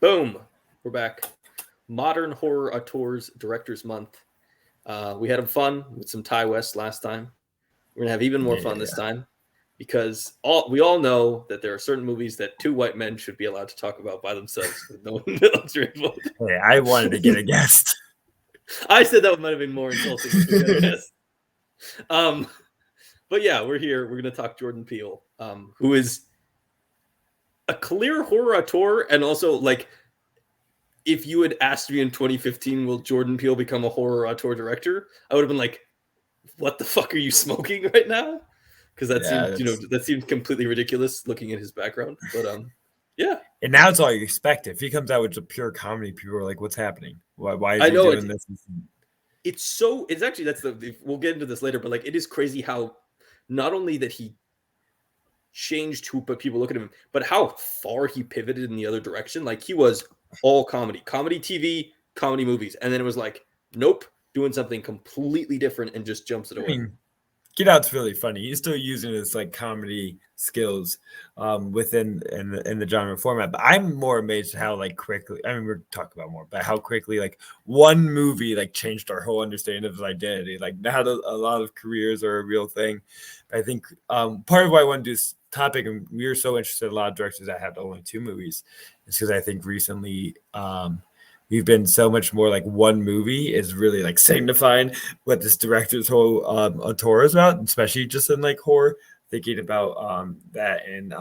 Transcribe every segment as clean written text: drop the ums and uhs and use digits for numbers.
Boom. We're back. Modern Horror Auteurs Directors Month. We had fun with some Ty West last time. We're gonna have even more fun this time because we all know that there are certain movies that two white men should be allowed to talk about by themselves with no one else involved. Hey, I wanted to get a guest. I said that might have been more insulting if we got a guest. But yeah, we're here. We're gonna talk Jordan Peele, who is a clear horror auteur, and also like, if you had asked me in 2015, will Jordan Peele become a horror auteur director? I would have been like, what the fuck are you smoking right now? Because that seemed completely ridiculous looking at his background. But yeah. And now it's all you expect. If he comes out with a pure comedy, people are like, what's happening? Why is he doing this? It's actually, we'll get into this later, but like, it is crazy how not only that he changed who people look at him, but how far he pivoted in the other direction. Like, he was all comedy TV, comedy movies, and then it was like, nope, doing something completely different, and just jumps it away. I mean, Get Out's really funny. He's still using his like comedy skills within the genre format. But I'm more amazed at how like quickly. I mean, we're talking about more, but how quickly like one movie like changed our whole understanding of his identity. Like now, a lot of careers are a real thing. I think part of why I want to do this topic, and we are so interested in a lot of directors that have only 2 movies, is because I think recently we've been so much more like one movie is really like signifying what this director's whole auteur is about, especially just in like horror, thinking about that and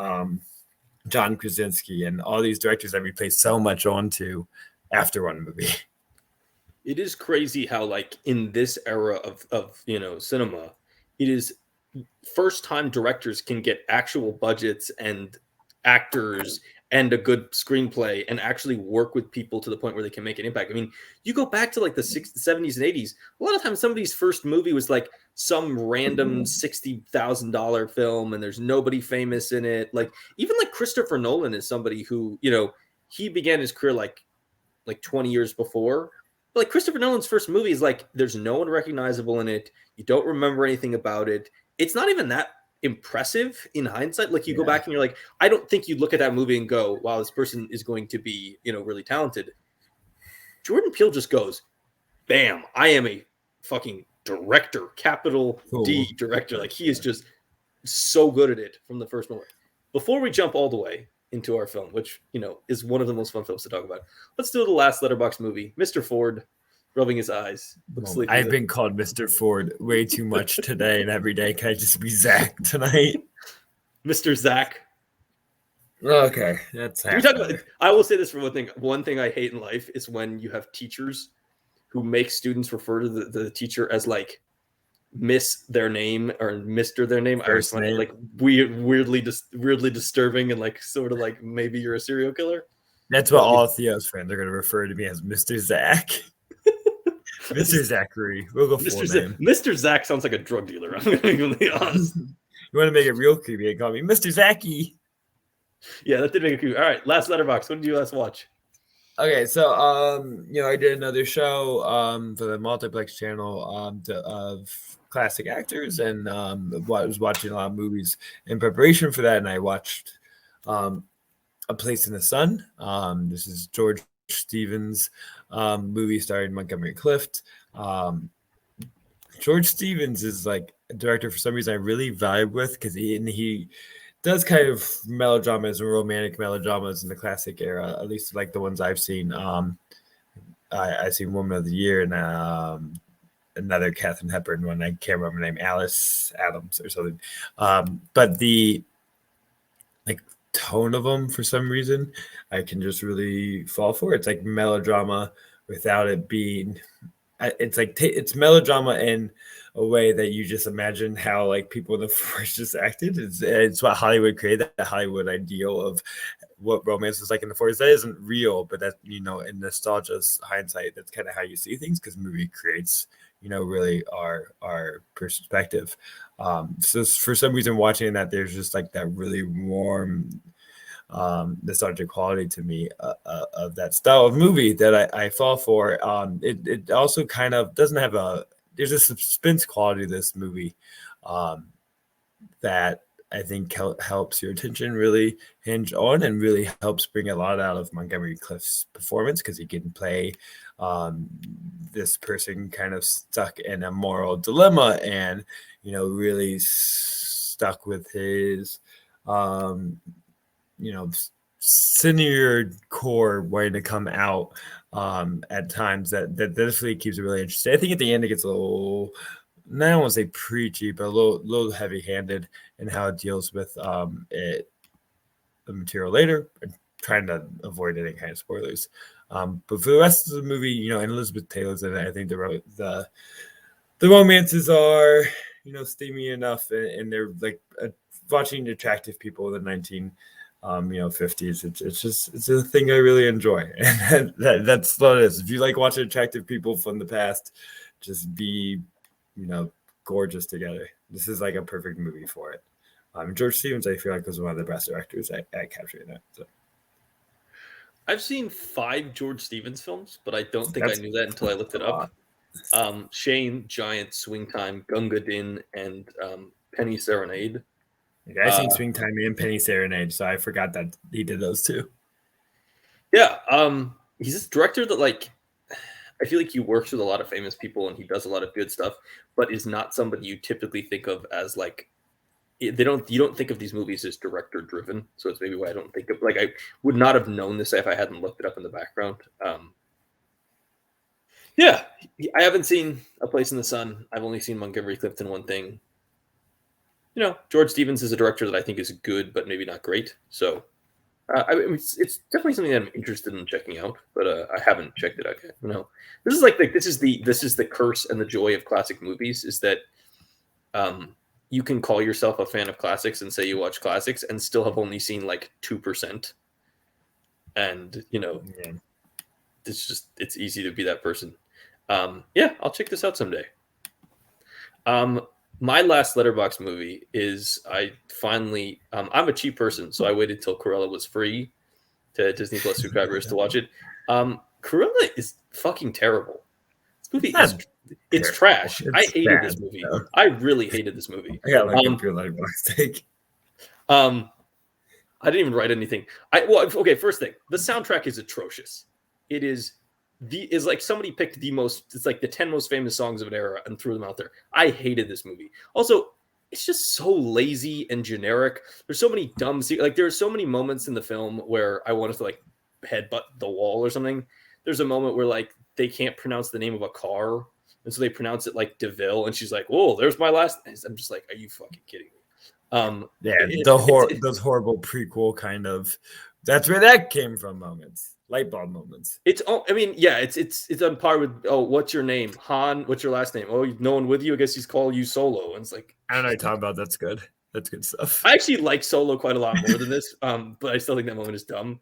John Krasinski and all these directors that we place so much onto after one movie. It is crazy how like in this era of cinema, it is first time directors can get actual budgets and actors and a good screenplay and actually work with people to the point where they can make an impact. I mean, you go back to like the 60s, 70s, and 80s, a lot of times somebody's first movie was like some random $60,000 film and there's nobody famous in it. Like, even like Christopher Nolan is somebody who, he began his career like 20 years before. But like, Christopher Nolan's first movie is like, there's no one recognizable in it. You don't remember anything about it. It's not even that impressive in hindsight. Like, you go back and you're like, I don't think you'd look at that movie and go, wow, this person is going to be, really talented. Jordan Peele just goes, bam, I am a fucking director, capital D director. Like, he is just so good at it from the first moment. Before we jump all the way into our film, which, is one of the most fun films to talk about, let's do the last Letterboxd movie, Mr. Ford, rubbing his eyes. I've been called Mr. Ford way too much today and every day. Can I just be Zach tonight? Mr. Zack. Okay, that's I will say this for one thing. One thing I hate in life is when you have teachers who make students refer to the teacher as like Miss their name or Mr. their name. I always find it like weirdly disturbing and like sort of like maybe you're a serial killer. That's what all Theo's friends are going to refer to me as, Mr. Zack. Mr. Zachary. We'll go full name. Mr. Zack sounds like a drug dealer. I'm going to be honest. You want to make it real creepy and call me Mr. Zacky. Yeah, that did make it creepy. All right, last Letterboxd. What did you last watch? Okay, so I did another show for the Multiplex channel of classic actors, and was watching a lot of movies in preparation for that, and I watched A Place in the Sun. This is George Stevens movie starring Montgomery Clift. George Stevens is like a director for some reason I really vibe with, because he does kind of melodramas and romantic melodramas in the classic era, at least like the ones I've seen. I've seen Woman of the Year and another Katharine Hepburn one. I can't remember her name, Alice Adams or something. But the like tone of them, for some reason, I can just really fall for. It's like melodrama without it being. It's like it's melodrama in a way that you just imagine how like people in the forest just acted. It's what Hollywood created, that Hollywood ideal of what romance is like in the forest. That isn't real, but that, in nostalgia's hindsight, that's kind of how you see things, because movie creates, really our perspective. So for some reason, watching that, there's just like that really warm nostalgic quality to me of that style of movie that I fall for. It also kind of doesn't have there's a suspense quality to this movie that I think helps your attention really hinge on and really helps bring a lot out of Montgomery Clift's performance, because he can play this person kind of stuck in a moral dilemma and, really stuck with his, senior core wanting to come out at times. That definitely keeps it really interesting. I think at the end it gets a little, I don't want to say preachy, but a little heavy-handed in how it deals with the material later. I'm trying to avoid any kind of spoilers. But for the rest of the movie, and Elizabeth Taylor's in it, I think the romances are, steamy enough, and they're like watching attractive people in the 50s. It's a thing I really enjoy, and that's what it is. If you like watching attractive people from the past, just be, gorgeous together. This is like a perfect movie for it. George Stevens, I feel like, was one of the best directors at capturing that. So. I've seen 5 George Stevens films, but I don't think I knew that until I looked it up. Shane, Giant, Swing Time, Gunga Din, and Penny Serenade. I've seen Swing Time and Penny Serenade, so I forgot that he did those too. Yeah, he's this director that, like, I feel like he works with a lot of famous people and he does a lot of good stuff, but is not somebody you typically think of as, like, you don't think of these movies as director driven. So it's maybe why I don't think of, like, I would not have known this if I hadn't looked it up in the background. Yeah, I haven't seen A Place in the Sun. I've only seen Montgomery Clift in one thing. George Stevens is a director that I think is good, but maybe not great. So it's definitely something that I'm interested in checking out, but I haven't checked it out yet. This is the curse and the joy of classic movies, is that you can call yourself a fan of classics and say you watch classics and still have only seen like 2%. And it's easy to be that person. I'll check this out someday. My last Letterboxd movie is, I finally, I'm a cheap person, so I waited till Cruella was free to Disney Plus subscribers to watch it. Cruella is fucking terrible. This movie it's trash. I hated this movie. Though. I really hated this movie. I got like a pure Letterboxd take. I didn't even write anything. First thing, the soundtrack is atrocious. It is like somebody picked it's like the 10 most famous songs of an era and threw them out there. I hated this movie. Also, it's just so lazy and generic. There's so many dumb, like there are so many moments in the film where I wanted to like headbutt the wall or something. There's a moment where like they can't pronounce the name of a car, and so they pronounce it like DeVille, and she's like, "Oh, there's my last." I'm just like, "Are you fucking kidding me?" Those horrible prequel kind of. That's where that came from. Moments, light bulb moments. It's on par with, "Oh, what's your name, Han? What's your last name? Oh, no one with you. I guess he's calling you Solo." And it's like, I don't know what you're talking about. That's good. That's good stuff. I actually like Solo quite a lot more than this, but I still think that moment is dumb.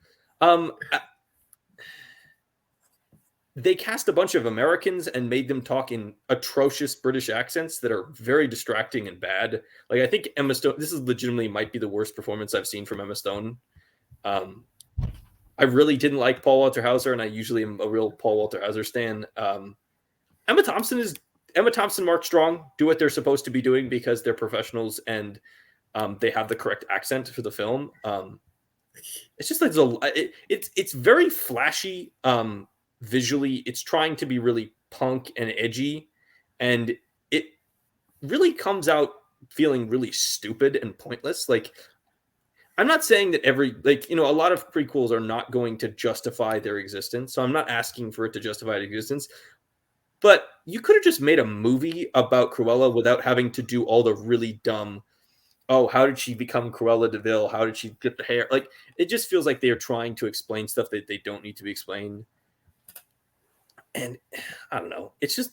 They cast a bunch of Americans and made them talk in atrocious British accents that are very distracting and bad. Like, I think Emma Stone, this is legitimately might be the worst performance I've seen from Emma Stone. I really didn't like Paul Walter Hauser, and I usually am a real Paul Walter Hauser stan. Emma Thompson, Mark Strong do what they're supposed to be doing because they're professionals and they have the correct accent for the film. It's just like it's very flashy. Visually, it's trying to be really punk and edgy, and it really comes out feeling really stupid and pointless. Like, I'm not saying that a lot of prequels are not going to justify their existence, so I'm not asking for it to justify its existence, but you could have just made a movie about Cruella without having to do all the really dumb, oh, how did she become Cruella DeVille? How did she get the hair? Like, it just feels like they're trying to explain stuff that they don't need to be explained. And I don't know. It's just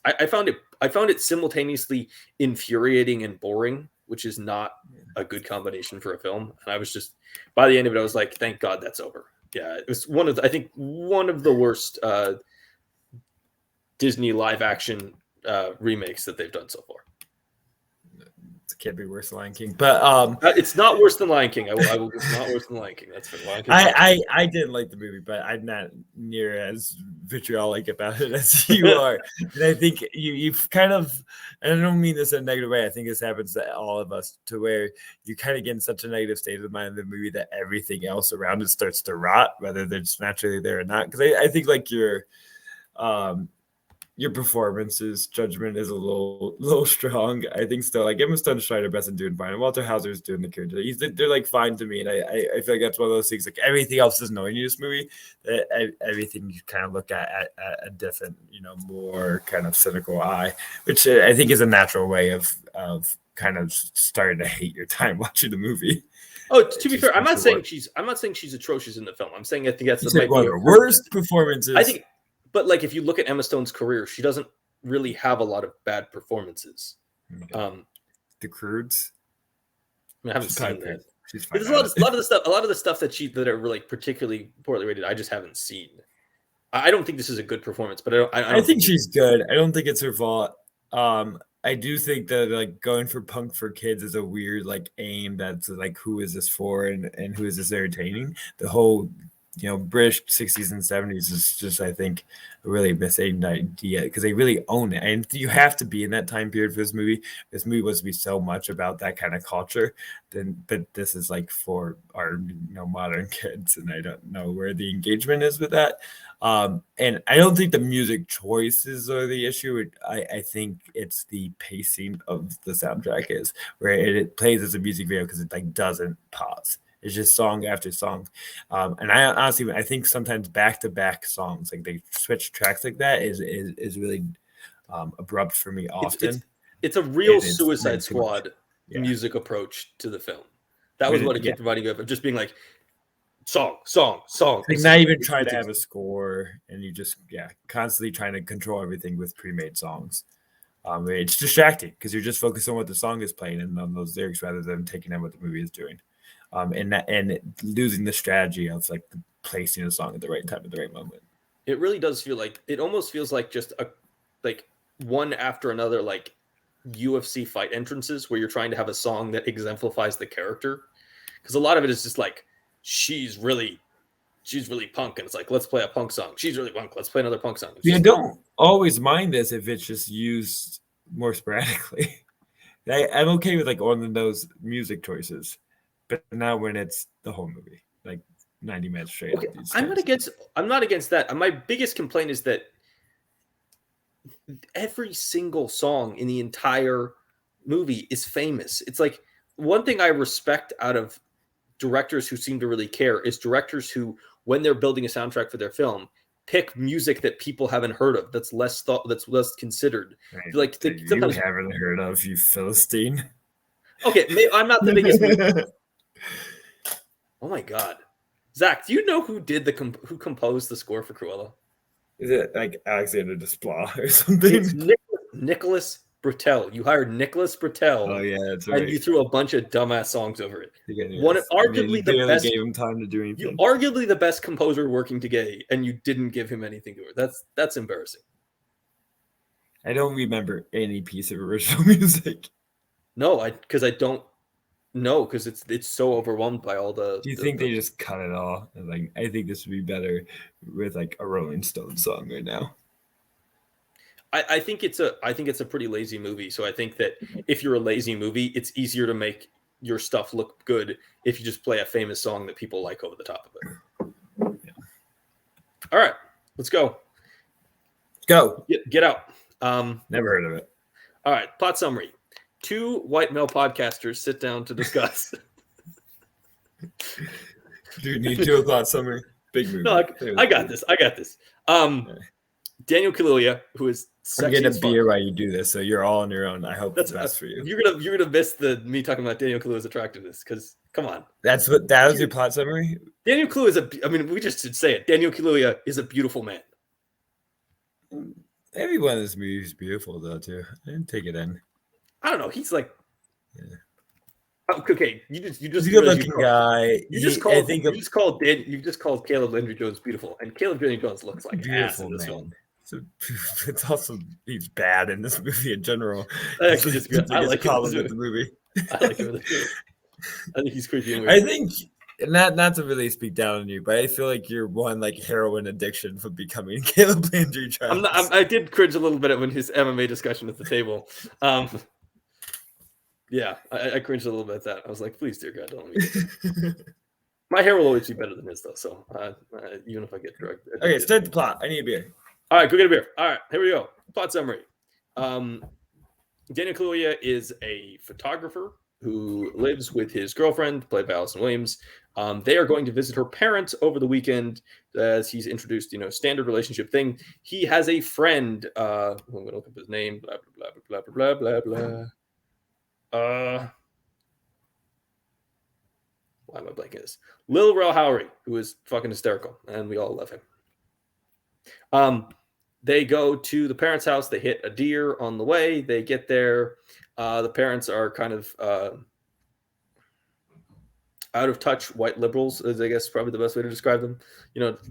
I found it simultaneously infuriating and boring, which is not a good combination for a film. And I was just, by the end of it, I was like, thank God that's over. Yeah, it was one of the worst Disney live action remakes that they've done so far. It can't be worse than Lion King. But it's not worse than Lion King. I will. It's not worse than Lion King. That's fair. Lion King. I didn't like the movie, but I'm not near as vitriolic about it as you are. And I think you've kind of, and I don't mean this in a negative way. I think this happens to all of us, to where you kind of get in such a negative state of mind in the movie that everything else around it starts to rot, whether they're just naturally there or not. Because I think like your performance's judgment is a little strong. I think still, like Emma Stone's trying her best and doing fine. And Walter Hauser's doing the character. They're like fine to me, and I feel like that's one of those things. Like everything else is annoying in this movie. Everything you kind of look at a different, more kind of cynical eye, which I think is a natural way of kind of starting to hate your time watching the movie. Oh, to be fair, I'm not saying she's atrocious in the film. I'm saying I think that's one of the worst performances. I think. But like, if you look at Emma Stone's career, she doesn't really have a lot of bad performances. The Croods. I haven't seen that. She's fine. There's a lot of the stuff that are really particularly poorly rated. I just haven't seen. I don't think this is a good performance, but I think she's good. I don't think it's her fault. I do think that like going for punk for kids is a weird like aim. That's like, who is this for, and who is this entertaining? The whole British 60s and 70s is just, I think, a really misaimed idea, because they really own it. And you have to be in that time period for this movie. This movie was to be so much about that kind of culture. But this is like for our modern kids, and I don't know where the engagement is with that. And I don't think the music choices are the issue. I think it's the pacing of the soundtrack is where it plays as a music video, because it like doesn't pause. It's just song after song. And I honestly, I think sometimes back-to-back songs, like they switch tracks like that is really abrupt for me often. It's a real Suicide Squad music approach to the film. That was what it kept providing you of just being like, song. Like not even trying to have a score, and you just, constantly trying to control everything with pre-made songs. It's distracting, because you're just focused on what the song is playing and on those lyrics rather than taking in what the movie is doing. And losing the strategy of like placing a song at the right time at the right moment. It really does feel like, it almost feels like just like one after another, like UFC fight entrances where you're trying to have a song that exemplifies the character, because a lot of it is just like, she's really punk, and it's like, let's play a punk song. She's really punk, let's play another punk song. I don't always mind this if it's just used more sporadically. I'm okay with like on the nose music choices. But now when it's the whole movie, like 90 minutes straight. Okay, I'm not against that. My biggest complaint is that every single song in the entire movie is famous. It's like, one thing I respect out of directors who seem to really care is directors who, when they're building a soundtrack for their film, pick music that people haven't heard of, that's less considered. Right. Like you haven't heard of, you Philistine. Okay, I'm not the biggest. Oh my God, Zach, do you know who did who composed the score for Cruella? Is it like Alexander Desplat or something? It's Nicholas Britell. You hired Nicholas Britell. Oh yeah, that's right. And you threw a bunch of dumbass songs over it. Arguably the best. Gave him time to do anything. Arguably the best composer working today, and you didn't give him anything to it. That's embarrassing. I don't remember any piece of original music. No, because I don't. No, because it's so overwhelmed by all the. Do you think they just cut it all? Like, I think this would be better with like a Rolling Stone song right now. I think it's a pretty lazy movie. So I think that if you're a lazy movie, it's easier to make your stuff look good if you just play a famous song that people like over the top of it. Yeah. All right, let's go. Go. Get out. Never heard of it. All right, plot summary. 2 white male podcasters sit down to discuss. Do you need to plot summary? Big movie. No, I got this. Daniel Kaluuya, who is sexy. I'm getting a beer while you do this, so you're all on your own. I hope that's best for you. You're gonna miss me talking about Daniel Kaluuya's attractiveness, because come on. That was your plot summary? Daniel Kaluuya we just should say it. Daniel Kaluuya is a beautiful man. Everyone in this movie is beautiful though too. I didn't take it in. I don't know. He's like, okay. You just he's a good-looking guy. You just called Caleb Landry Jones beautiful, and Caleb Landry Jones looks like beautiful ass in this film. So, it's also he's bad in this movie in general. I actually disagree. I It's a like him in problem this with the movie. movie. I like him in this movie. I think he's creepy and I weird. think not to really speak down on you, but I feel like you're one like heroin addiction from becoming Caleb Landry Travis. I did cringe a little bit when his MMA discussion at the table. Yeah, I cringed a little bit at that. I was like, please, dear God, don't let me get there. My hair will always be better than his, though. So even if I get drugged. Okay, start the plot. I need a beer. All right, go get a beer. All right, here we go. Plot summary. Daniel Kaluuya is a photographer who lives with his girlfriend, played by Allison Williams. They are going to visit her parents over the weekend as he's introduced, standard relationship thing. He has a friend. I'm going to look up his name. Blah, blah, blah, blah, blah, blah, blah. Why am I blanking this? Lil Rel Howery, who is fucking hysterical, and we all love him. They go to the parents' house. They hit a deer on the way. They get there. The parents are kind of out of touch white liberals, is I guess probably the best way to describe them.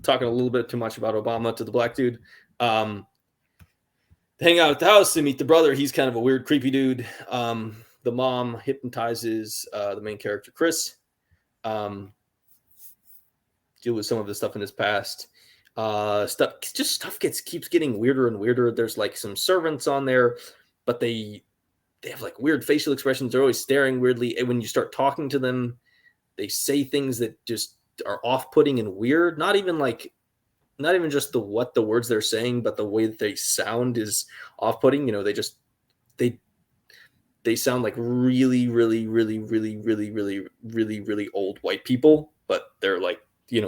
Talking a little bit too much about Obama to the black dude. They hang out at the house. They meet the brother. He's kind of a weird, creepy dude. The mom hypnotizes the main character, Chris. Deal with some of the stuff in his past. Stuff keeps getting weirder and weirder. There's like some servants on there, but they have like weird facial expressions. They're always staring weirdly. And when you start talking to them, they say things that just are off-putting and weird. Not even just what the words they're saying, but the way that they sound is off-putting. They sound like really, really, really, really, really, really, really, really old white people, but they're like,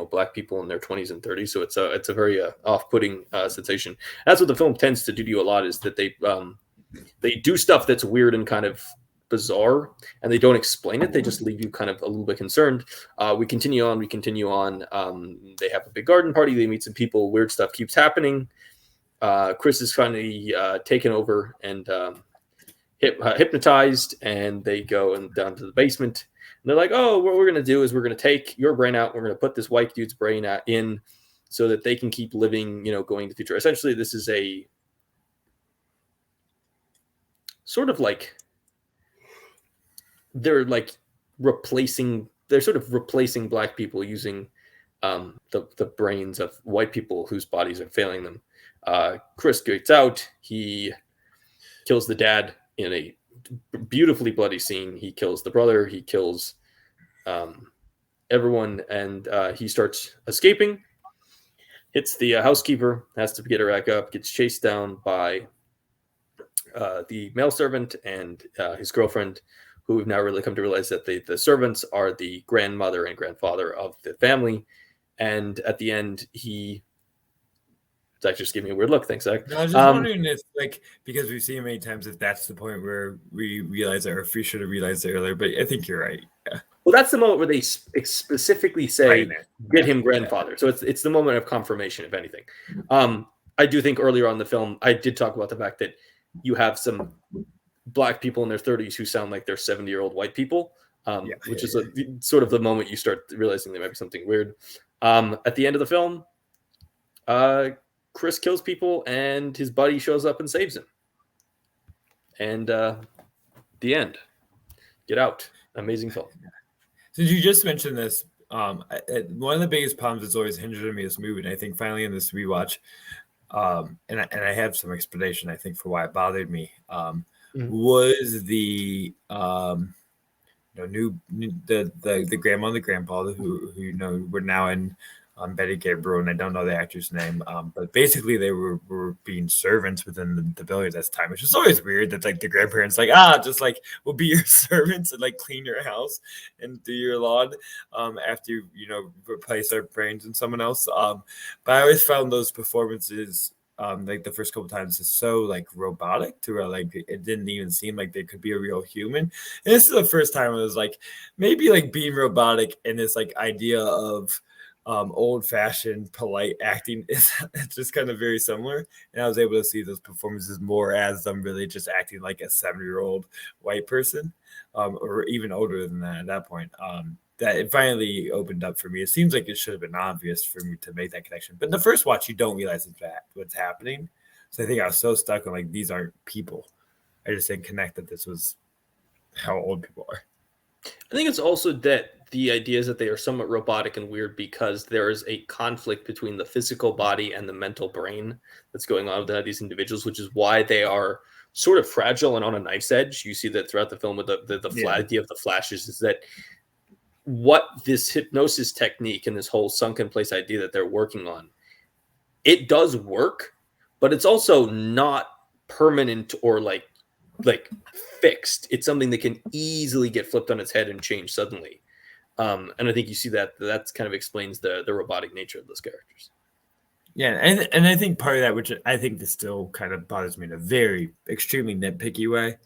black people in their 20s and 30s. So it's a very off-putting sensation. That's what the film tends to do to you a lot, is that they do stuff that's weird and kind of bizarre, and they don't explain it. They just leave you kind of a little bit concerned. We continue on. They have a big garden party. They meet some people. Weird stuff keeps happening. Chris is finally taken over and hypnotized, and they go down to the basement. And they're like, oh, what we're going to do is we're going to take your brain out. We're going to put this white dude's brain in so that they can keep living, going in the future. Essentially, this is a sort of like they're sort of replacing black people using the brains of white people whose bodies are failing them. Chris gets out. He kills the dad in a beautifully bloody scene. He kills the brother. He kills everyone, and he starts escaping. Hits the housekeeper, has to get her back up, gets chased down by the male servant and his girlfriend, who we've now really come to realize that the servants are the grandmother and grandfather of the family. And at the end, Zach just gave me a weird look. Thanks, Zach. No, I was just wondering if, because we've seen it many times, if that's the point where we realize it, or if we should have realized it earlier. But I think you're right. Yeah. Well, that's the moment where they specifically say, get him grandfather. Yeah. So it's the moment of confirmation, if anything. I do think earlier on in the film, I did talk about the fact that you have some black people in their 30s who sound like they're 70-year-old white people, which is sort of the moment you start realizing there might be something weird. At the end of the film, Chris kills people, and his buddy shows up and saves him. And the end. Get out. Amazing film. Since you just mentioned this, one of the biggest problems that's always hindered me this movie, and I think finally in this rewatch, and I have some explanation, I think, for why it bothered me, was the the grandma and the grandpa who were now in Betty Gabriel, and I don't know the actor's name, but basically they were being servants within the building at this time, which is always weird that the grandparents we'll be your servants and clean your house and do your lawn after you replace our brains in someone else. But I always found those performances the first couple times is so robotic to where it didn't even seem like they could be a real human. And this is the first time it was maybe being robotic and this idea of old-fashioned polite acting is just kind of very similar, and I was able to see those performances more as them really just acting like a 70-year-old white person, or even older than that at that point. that it finally opened up for me. It seems like it should have been obvious for me to make that connection, but in the first watch, you don't realize what's happening. So I think I was so stuck on like these aren't people. I just didn't connect that this was how old people are. I think it's also that the idea is that they are somewhat robotic and weird because there is a conflict between the physical body and the mental brain that's going on with these individuals, which is why they are sort of fragile and on a knife's edge. You see that throughout the film with the idea of the flashes is that what this hypnosis technique and this whole sunken place idea that they're working on, it does work, but it's also not permanent or like fixed. It's something that can easily get flipped on its head and change suddenly. And I think you see that's kind of explains the robotic nature of those characters. Yeah, and I think part of that, which I think this still kind of bothers me in a very extremely nitpicky way,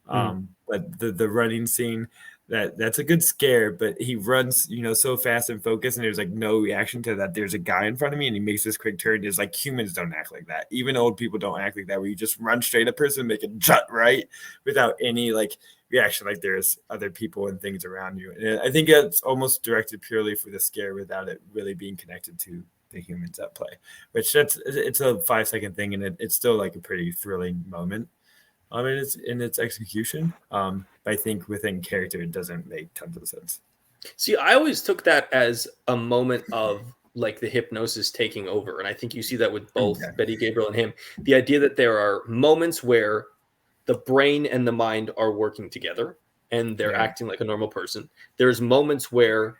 but the running scene, that's a good scare, but he runs, so fast and focused, and there's like no reaction to that. There's a guy in front of me, and he makes this quick turn. There's like humans don't act like that. Even old people don't act like that, where you just run straight at a person, make a jut right without any like reaction, like there's other people and things around you. And I think it's almost directed purely for the scare without it really being connected to the humans at play, which it's a 5-second thing, and it's still like a pretty thrilling moment. I mean, it's in its execution. But I think within character, it doesn't make tons of sense. See, I always took that as a moment of like the hypnosis taking over. And I think you see that with both Betty Gabriel and him. The idea that there are moments where the brain and the mind are working together and they're acting like a normal person. There's moments where,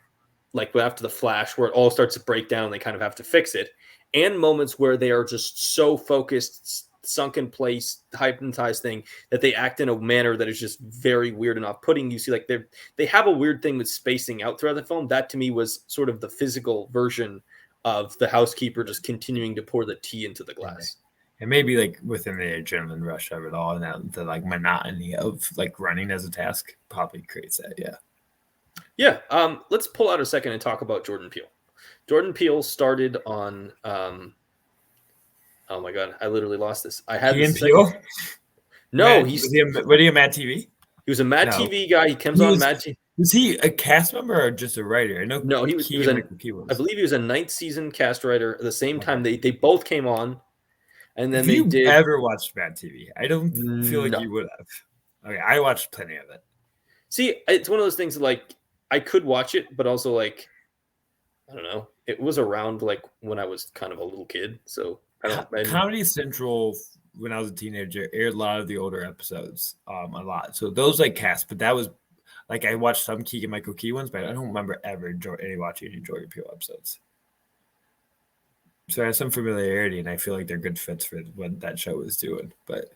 like after the flash, where it all starts to break down, they kind of have to fix it. And moments where they are just so focused, sunken place, hypnotized thing that they act in a manner that is just very weird and off-putting. You see, like they have a weird thing with spacing out throughout the film. That to me was sort of the physical version of the housekeeper just continuing to pour the tea into the glass. And maybe like within the adrenaline rush of it all, and that the like monotony of like running as a task probably creates that. Yeah. Let's pull out a second and talk about Jordan Peele. Jordan Peele started on oh my god, I literally lost this. I had Ian Peele. No, was he a Mad TV? He was a Mad TV guy. He comes on Mad TV. Was he a cast member or just a writer? I know. No, he was I believe he was a 9th season cast writer. At the same time, they both came on, and then have you ever watched Mad TV? I don't feel like you would have. Okay, I watched plenty of it. See, it's one of those things like I could watch it, but also like I don't know. It was around like when I was kind of a little kid, so Comedy Central, when I was a teenager, aired a lot of the older episodes, a lot. So those like cast, but that was like I watched some Keegan Michael Key ones, but I don't remember ever watching any Jordan Peele episodes. So I have some familiarity, and I feel like they're good fits for what that show was doing. But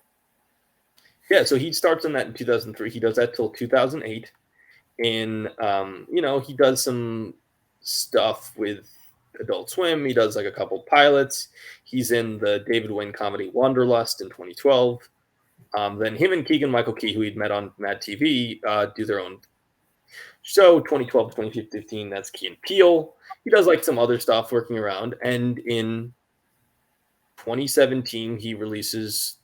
yeah, so he starts on that in 2003. He does that till 2008, and he does some stuff with Adult Swim. He does like a couple pilots. He's in the David Wayne comedy Wanderlust in 2012. Then him and Keegan Michael Key, who he'd met on Mad TV, do their own show. 2012 to 2015, that's Key and Peele. He does like some other stuff working around. And in 2017, he releases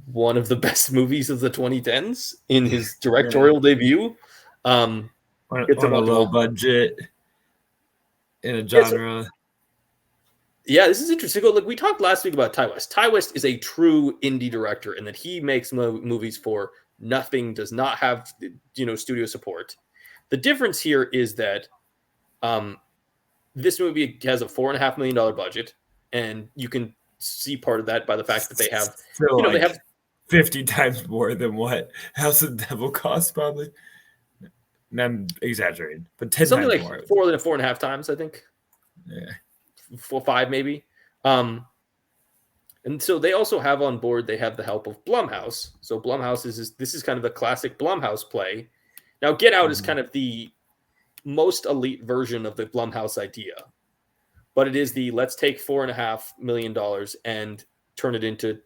one of the best movies of the 2010s in his directorial debut. On a low budget. In a genre. Yeah, this is interesting. Look, we talked last week about Ty West. Ty West is a true indie director in that he makes movies for nothing, does not have studio support. The difference here is that this movie has a $4.5 million budget, and you can see part of that by the fact that they have they have 50 times more than what House of the Devil costs, probably. And I'm exaggerating, but 10 something times like more. 4.5 times, I think. Yeah, 4, 5 maybe. And so they also have on board. They have the help of Blumhouse. So Blumhouse this is kind of a classic Blumhouse play. Now, Get Out is kind of the most elite version of the Blumhouse idea, but it is the let's take $4.5 million and turn it into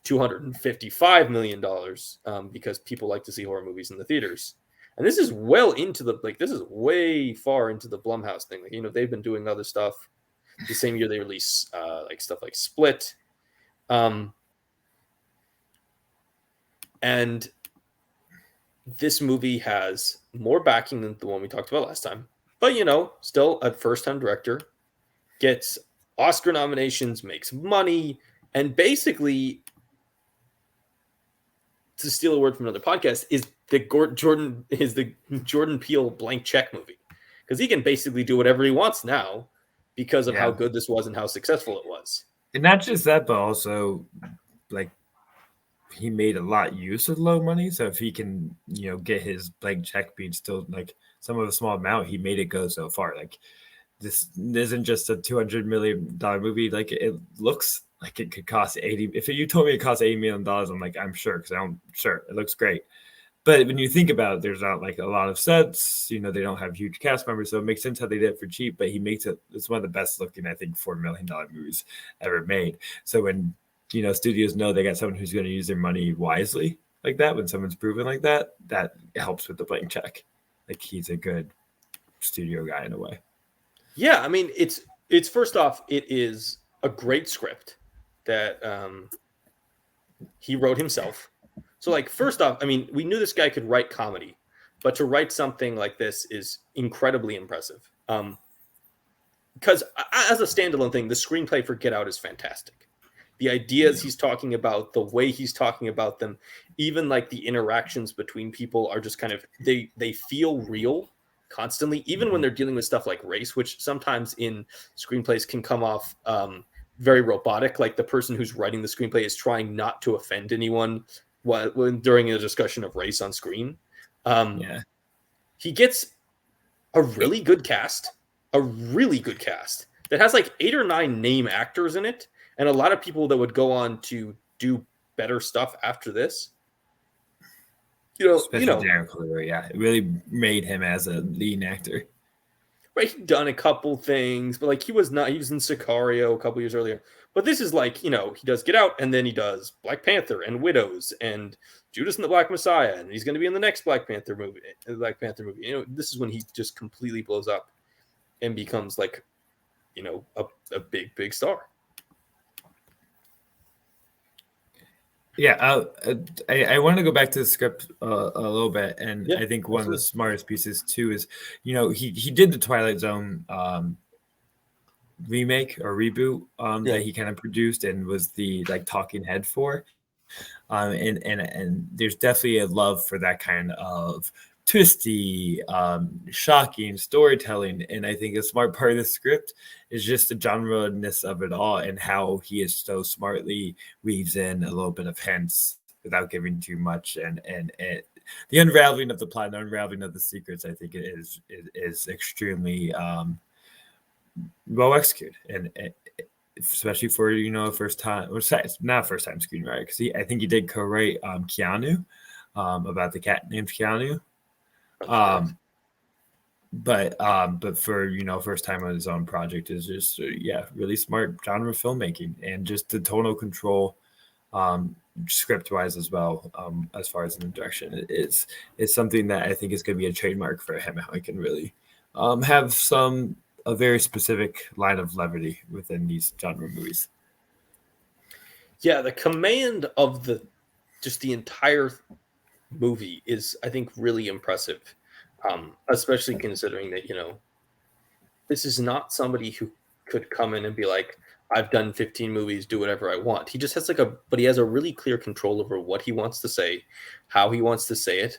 $255 million because people like to see horror movies in the theaters. And this is well into this is way far into the Blumhouse thing. Like, they've been doing other stuff. The same year they release like stuff like Split. And this movie has more backing than the one we talked about last time. But, still a first-time director, gets Oscar nominations, makes money, and basically, to steal a word from another podcast, is the Jordan Peele blank check movie. Because he can basically do whatever he wants now because of how good this was and how successful it was. And not just that, but also like he made a lot use of low money. So if he can, get his blank check being still like some of a small amount, he made it go so far. Like this isn't just a $200 million movie. Like it looks like it could cost 80. If you told me it cost $80 million, I'm like, I'm sure, because I'm sure it looks great. But when you think about it, there's not like a lot of sets, they don't have huge cast members. So it makes sense how they did it for cheap, but he makes it's one of the best looking, I think, $4 million movies ever made. So when, studios know they got someone who's going to use their money wisely like that, when someone's proven like that, that helps with the blank check. Like he's a good studio guy in a way. Yeah. I mean, it's first off, it is a great script that he wrote himself. So, like, first off, I mean, we knew this guy could write comedy, but to write something like this is incredibly impressive. Because as a standalone thing, the screenplay for Get Out is fantastic. The ideas he's talking about, the way he's talking about them, even like the interactions between people are just kind of, they feel real constantly, even when they're dealing with stuff like race, which sometimes in screenplays can come off very robotic. Like the person who's writing the screenplay is trying not to offend anyone when during a discussion of race on screen. He gets a really good cast that has like 8 or 9 name actors in it, and a lot of people that would go on to do better stuff after this. Especially Darren Cleary, it really made him as a lead actor. Right, he'd done a couple things, but like he was in Sicario a couple years earlier. But this is like, he does Get Out, and then he does Black Panther and Widows and Judas and the Black Messiah, and he's going to be in the next Black Panther movie. This is when he just completely blows up and becomes like, a big star. Yeah, I want to go back to the script a little bit, and I think one of the smartest pieces too is, he did the Twilight Zone remake or reboot that he kind of produced and was the like talking head for, and there's definitely a love for that kind of twisty, shocking storytelling. And I think a smart part of the script is just the genre-ness of it all and how he is so smartly weaves in a little bit of hints without giving too much. And the unraveling of the plot and unraveling of the secrets, I think it is extremely well executed. And especially for, a first time, or not first time screenwriter, because I think he did co-write Keanu, about the cat named Keanu. But for first time on his own project is just really smart genre filmmaking and just the tonal control, script wise as well, as far as in the direction is something that I think is going to be a trademark for him, how he can really have a very specific line of levity within these genre movies. Yeah, the command of the entire movie is, I think, really impressive, especially considering that this is not somebody who could come in and be like, I've done 15 movies, do whatever I want. He just has but he has a really clear control over what he wants to say, how he wants to say it.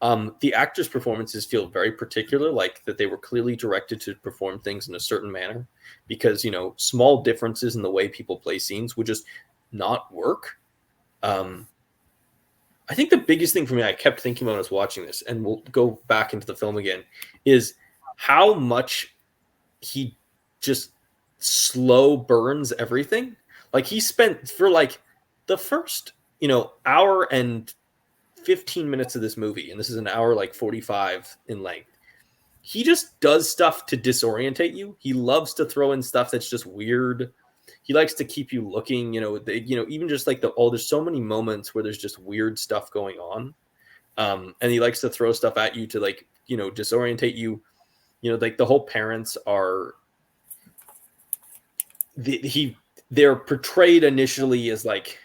The actors' performances feel very particular, like that they were clearly directed to perform things in a certain manner, because small differences in the way people play scenes would just not work. I think the biggest thing for me, I kept thinking when I was watching this, and we'll go back into the film again, is how much he just slow burns everything. Like he spent for like the first, hour and 15 minutes of this movie, and this is an hour like 45 in length. He just does stuff to disorientate you. He loves to throw in stuff that's just weird. He likes to keep you looking, even just like there's so many moments where there's just weird stuff going on. And he likes to throw stuff at you to like, disorientate you. Like the whole parents are, they're portrayed initially as like,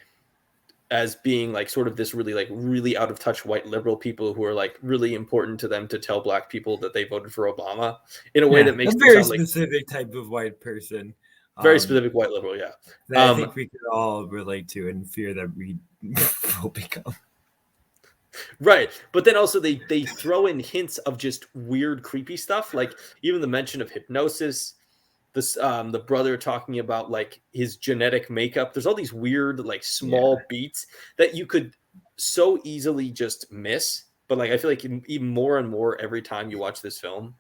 as being like sort of this really out of touch white liberal people who are like really important to them to tell black people that they voted for Obama in a way that makes a them very sound like specific type of white person. very specific white liberal. Yeah. That I think we could all relate to and fear that we will become. Right, but then also they throw in hints of just weird, creepy stuff, like even the mention of hypnosis. This the brother talking about like his genetic makeup. There's all these weird, like small beats that you could so easily just miss. But like I feel like even more and more every time you watch this film,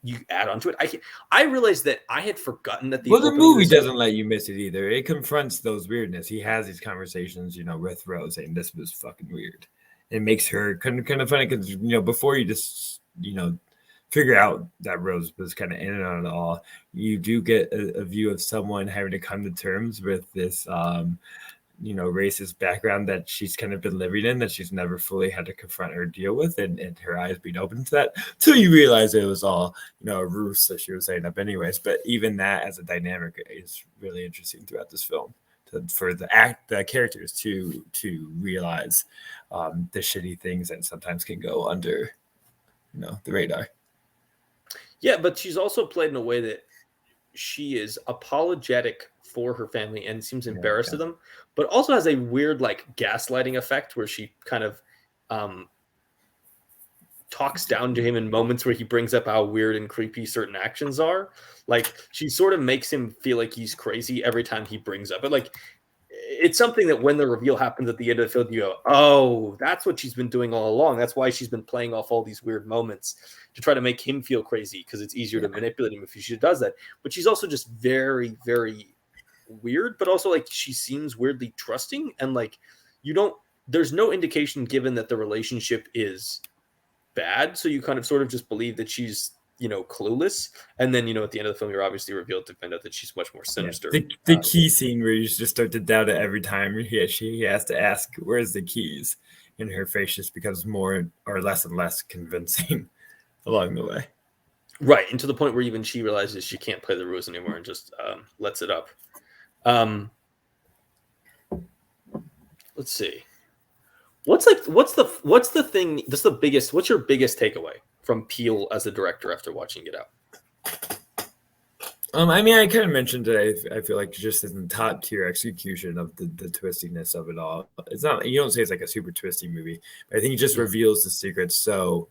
you add onto it. I realized that I had forgotten that the movie doesn't let you miss it either. It confronts those weirdness. He has these conversations, with Rose, saying this was fucking weird. It makes her kind of funny because before you just figure out that Rose was kind of in and out of it all, you do get a view of someone having to come to terms with this racist background that she's kind of been living in, that she's never fully had to confront or deal with, and her eyes being open to that. So you realize it was all, a ruse that she was setting up anyways. But even that as a dynamic is really interesting throughout this film, for the characters to realize the shitty things that sometimes can go under, the radar. Yeah, but she's also played in a way that she is apologetic for her family and seems embarrassed of them, but also has a weird like gaslighting effect where she kind of talks down to him in moments where he brings up how weird and creepy certain actions are. Like she sort of makes him feel like he's crazy every time he brings up it. Like it's something that when the reveal happens at the end of the film, you go, oh, that's what she's been doing all along. That's why she's been playing off all these weird moments to try to make him feel crazy, because it's easier to manipulate him if she does that. But she's also just very, very weird, but also like she seems weirdly trusting, and like there's no indication given that the relationship is bad, so you kind of sort of just believe that she's clueless, and then at the end of the film you're obviously revealed to find out that she's much more sinister. The key scene where you just start to doubt it every time he has to ask where's the keys, and her face just becomes more or less and less convincing along the way, right, and to the point where even she realizes she can't play the ruse anymore and just lets it up. Let's see, what's your biggest takeaway from Peele as a director after watching Get Out? I mean, I kind of mentioned today, I feel like just in top tier execution of the twistiness of it all. It's not, you don't say it's like a super twisty movie, but I think it just reveals the secrets so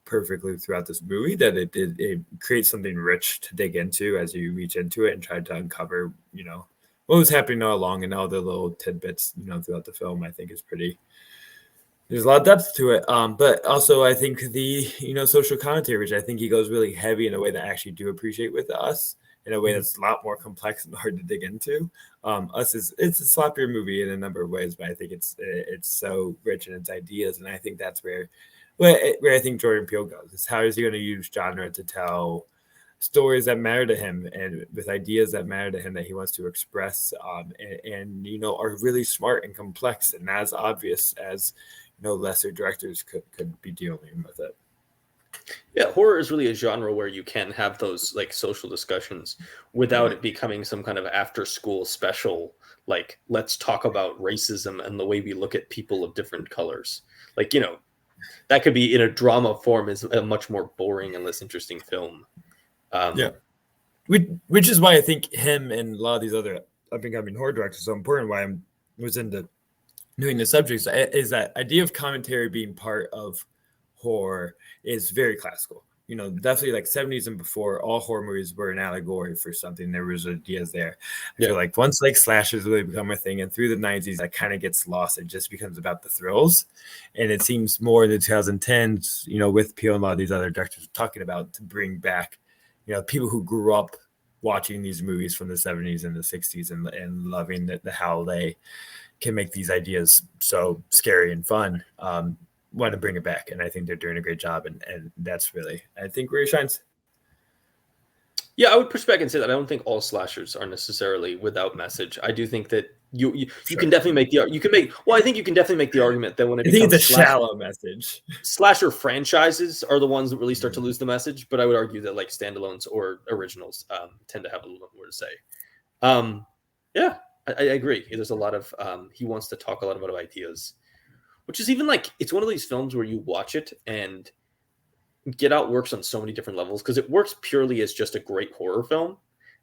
perfectly throughout this movie that it creates something rich to dig into as you reach into it and try to uncover, what was happening all along, and all the little tidbits, throughout the film. I think is pretty. There's a lot of depth to it, but also I think the social commentary, which I think he goes really heavy in a way that I actually do appreciate with Us, in a way that's a lot more complex and hard to dig into. Us it's a sloppier movie in a number of ways, but I think it's so rich in its ideas, and I think that's where I think Jordan Peele goes. Is how is he going to use genre to tell stories that matter to him, and with ideas that matter to him that he wants to express, and are really smart and complex and as obvious as lesser directors could be dealing with it. Yeah, horror is really a genre where you can have those like social discussions without it becoming some kind of after school special, like let's talk about racism and the way we look at people of different colors. Like, that could be in a drama form is a much more boring and less interesting film. Which is why I think him and a lot of these other up-and-coming horror directors are so important. Why I was into doing the subjects is that idea of commentary being part of horror is very classical. Definitely like 70s and before, all horror movies were an allegory for something. There was ideas there. I feel like once like slashers really become a thing, and through the 90s that kind of gets lost. It just becomes about the thrills, and it seems more in the 2010s, with Peele and a lot of these other directors talking about to bring back, people who grew up watching these movies from the 70s and the 60s and loving the how they can make these ideas so scary and fun, want to bring it back. And I think they're doing a great job, and that's really, I think, where he shines. Yeah, I would push back and say that I don't think all slashers are necessarily without message. I do think that you can definitely make I think you can definitely make the argument that when it becomes a shallow message, slasher franchises are the ones that really start to lose the message. But I would argue that like standalones or originals tend to have a little bit more to say. Yeah. I agree. There's a lot of he wants to talk a lot about ideas, which is even like it's one of these films where you watch it and Get Out works on so many different levels because it works purely as just a great horror film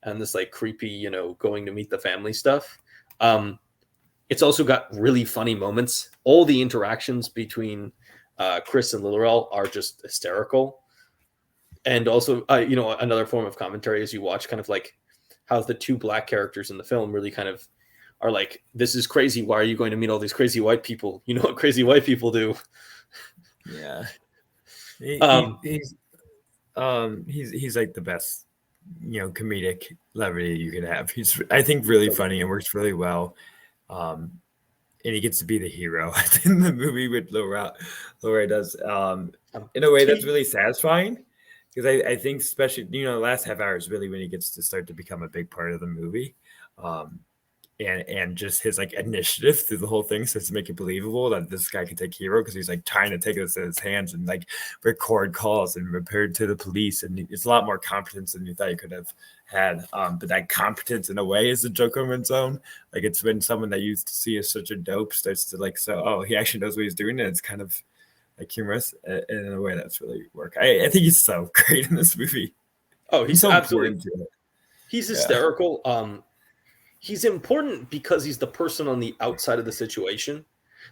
and this like creepy, going to meet the family stuff. Um, it's also got really funny moments. All the interactions between Chris and Lil are just hysterical. And also, another form of commentary as you watch kind of like how the two black characters in the film really kind of are like, this is crazy. Why are you going to meet all these crazy white people? You know what crazy white people do? Yeah. Um, He's like the best, comedic levity you could have. He's, I think, really funny and works really well. And he gets to be the hero in the movie with Laura does in a way that's really satisfying because I think especially the last half hour is really when he gets to start to become a big part of the movie. And just his like initiative through the whole thing starts to make it believable that this guy can take hero because he's like trying to take this in his hands and like record calls and report to the police, and it's a lot more competence than you thought you could have had. But that competence in a way is a joke on its own. Like it's when someone that you used to see as such a dope starts to like, he actually knows what he's doing, and it's kind of like humorous in a way that's really work. I think he's so great in this movie. Oh, he's so absolutely. He's hysterical. Yeah. He's important because he's the person on the outside of the situation,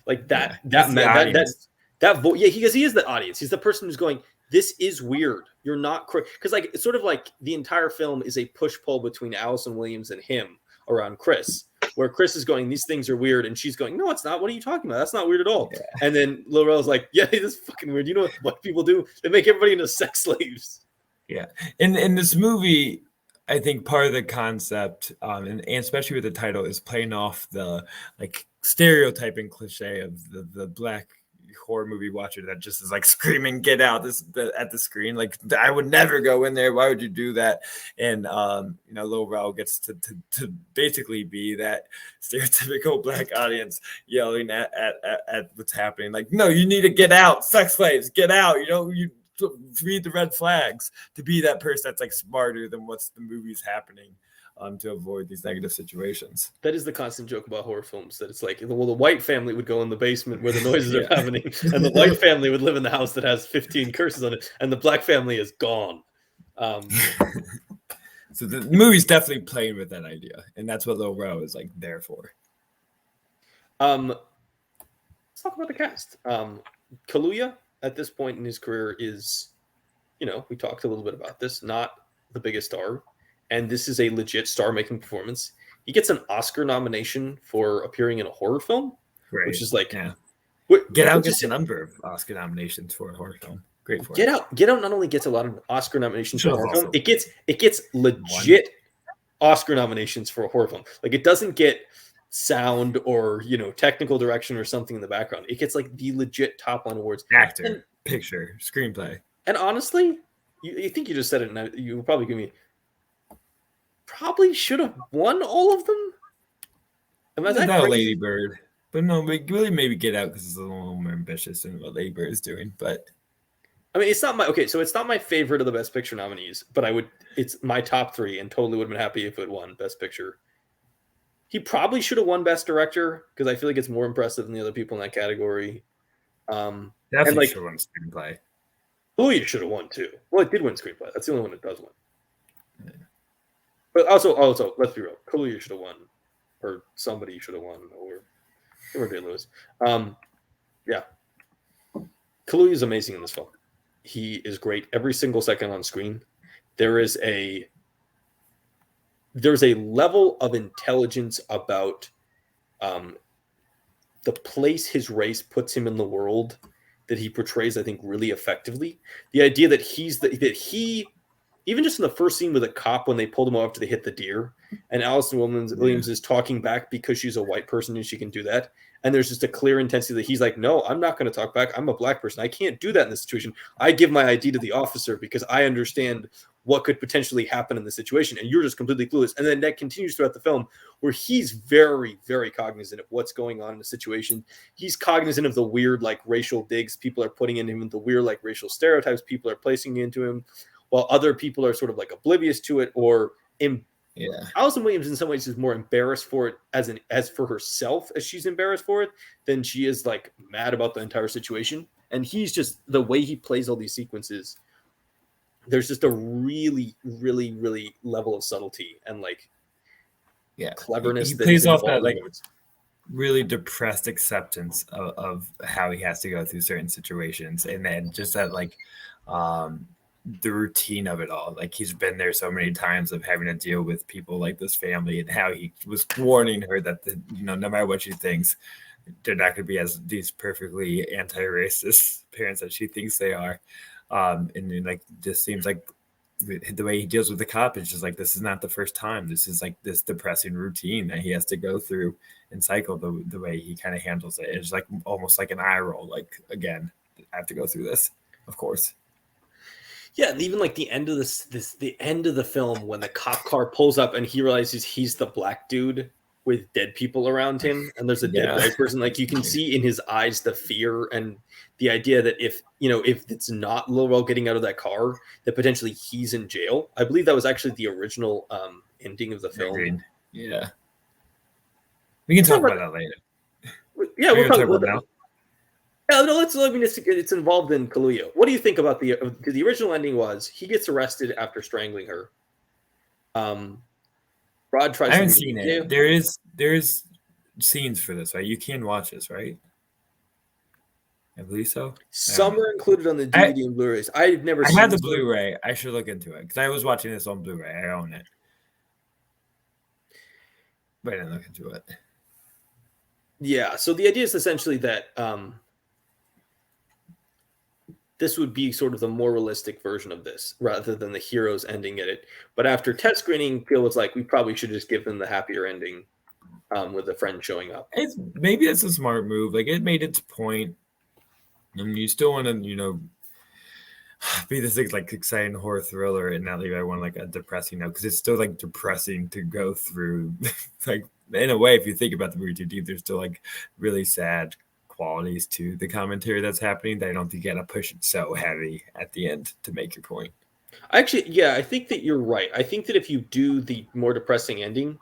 like that. Yeah, because he is the audience. He's the person who's going, "This is weird. You're not correct." Because like it's sort of like the entire film is a push pull between Allison Williams and him around Chris, where Chris is going, "These things are weird," and she's going, "No, it's not. What are you talking about? That's not weird at all." Yeah. And then Laurel's like, "Yeah, it is fucking weird. You know what people do? They make everybody into sex slaves." Yeah, in this movie, I think part of the concept, and especially with the title, is playing off the like stereotyping cliche of the black horror movie watcher that just is like screaming "Get out!" at the screen. Like, I would never go in there. Why would you do that? And Lil Rel gets to basically be that stereotypical black audience yelling at what's happening. Like, no, you need to get out, sex slaves, get out. You read the red flags, to be that person that's like smarter than what's the movie's happening, to avoid these negative situations. That is the constant joke about horror films, that it's like, well, the white family would go in the basement where the noises are happening, and the white family would live in the house that has 15 curses on it, and the black family is gone. So the movie's definitely playing with that idea, and that's what Lil Rel is like there for. Let's talk about the cast. Kaluuya at this point in his career is, we talked a little bit about this, not the biggest star. And this is a legit star-making performance. He gets an Oscar nomination for appearing in a horror film, which is like... Yeah. Get Out gets a number of Oscar nominations for a horror film. Great for Get Out not only gets a lot of Oscar nominations for a horror film, it gets legit Oscar nominations for a horror film. Like, it doesn't get sound or technical direction or something in the background. It gets like the legit top line awards. Actor, picture, screenplay. And honestly, you think you just said it, and you would probably give me... Probably should have won all of them. Am I that Lady Bird? But no, really maybe Get Out because it's a little more ambitious than what Lady Bird is doing. But I mean, it's not my favorite of the Best Picture nominees, but it's my top 3, and totally would have been happy if it won Best Picture. He probably should have won Best Director because I feel like it's more impressive than the other people in that category. Definitely should have won Screenplay. Louis should have won too. Well, it did win Screenplay. That's the only one that does win. Yeah. But also, let's be real. Kaluuya should have won, or somebody should have won, or Lewis. Yeah. Kaluuya is amazing in this film. He is great every single second on screen. There's a level of intelligence about the place his race puts him in the world that he portrays, I think, really effectively. The idea that he even just in the first scene with a cop when they pulled him off after they hit the deer, and Allison Williams is talking back because she's a white person and she can do that. And there's just a clear intensity that he's like, no, I'm not going to talk back. I'm a black person. I can't do that in this situation. I give my ID to the officer because I understand what could potentially happen in the situation. And you're just completely clueless. And then that continues throughout the film where he's very, very cognizant of what's going on in the situation. He's cognizant of the weird, like, racial digs people are putting into him, the weird, like, racial stereotypes people are placing into him, while other people are sort of like oblivious to it or Yeah. Allison Williams in some ways is more embarrassed for it as for herself as she's embarrassed for it than she is like mad about the entire situation. And he's just the way he plays all these sequences. There's just a really, really, really level of subtlety and like cleverness He that is plays off involved that in like moments. really depressed acceptance of how he has to go through certain situations, and then just that like the routine of it all. Like he's been there so many times of having to deal with people like this family, and how he was warning her that no matter what she thinks, they're not going to be as these perfectly anti-racist parents that she thinks they are. And then, like, just seems like the way he deals with the cop is just like, this is not the first time. This is like this depressing routine that he has to go through and cycle. The way he kind of handles it, it's like almost like an eye roll. Like, again, I have to go through this, of course. Yeah, and even like the end of the end of the film when the cop car pulls up and he realizes he's the black dude with dead people around him, and there's a dead white person. Like you can see in his eyes the fear and the idea that if it's not Lil getting out of that car, that potentially he's in jail. I believe that was actually the original ending of the film. Agreed. Yeah, we can talk about that later. Yeah, we'll talk about that now. Yeah, no, it's involved in Kaluuya. What do you think about because the original ending was he gets arrested after strangling her. Rod tries. I haven't seen it. There is scenes for this, right? You can watch this, right? I believe so. Some are included on the DVD and Blu-rays. I've never seen. I had the Blu-ray. I should look into it because I was watching this on Blu-ray. I own it, but I didn't look into it. Yeah. So the idea is essentially that this would be sort of the more realistic version of this rather than the heroes ending it. But after test screening, Phil was like, we probably should just give them the happier ending with a friend showing up. Maybe it's a smart move. Like it made its point. And you still want to, be this like exciting horror thriller and not leave everyone like a depressing note, because it's still like depressing to go through. Like in a way, if you think about the movie too deep, there's still like really sad qualities to the commentary that's happening that I don't think you gotta push it so heavy at the end to make your point. Actually, yeah, I think that you're right. I think that if you do the more depressing ending,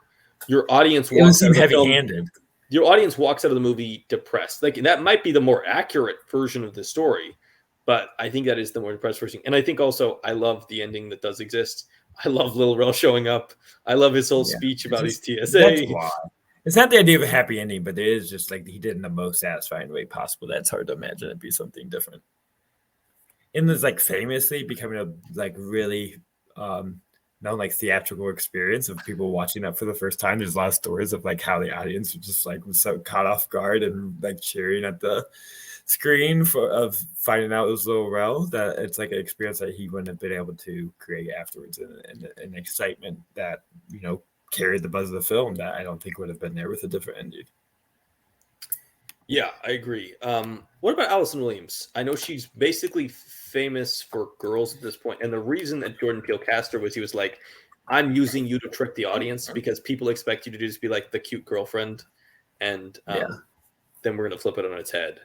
your audience walks out of the film, your audience walks out of the movie depressed. Like that might be the more accurate version of the story, but I think that is the more depressed version. And I think also I love the ending that does exist. I love Lil Rel showing up. I love his whole speech about his TSA. That's why. It's not the idea of a happy ending, but it is just like he did in the most satisfying way possible. That's hard to imagine it'd be something different. And there's like famously becoming a like really known like theatrical experience of people watching that for the first time. There's a lot of stories of like how the audience just like was so caught off guard and like cheering at the screen of finding out it was Lil Rel, that it's like an experience that he wouldn't have been able to create afterwards, and excitement that carried the buzz of the film that I don't think would have been there with a different ending. Yeah, I agree. What about Allison Williams? I know she's basically famous for Girls at this point, and the reason that Jordan Peele cast her was he was like, I'm using you to trick the audience because people expect you to just be like the cute girlfriend, and then we're going to flip it on its head.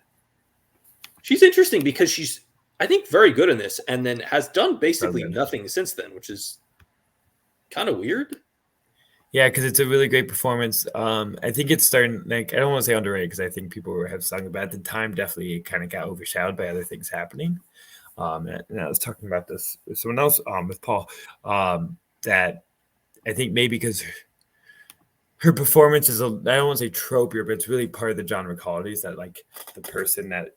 She's interesting because she's, I think, very good in this, and then has done basically nothing since then, which is kind of weird. Yeah, because it's a really great performance. I think it's starting, like, I don't want to say underrated because I think people have sung about it. At the time, definitely it kind of got overshadowed by other things happening. And I was talking about this with someone else, with Paul, that I think maybe because her performance is, I don't want to say tropier, but it's really part of the genre qualities that, like, the person that,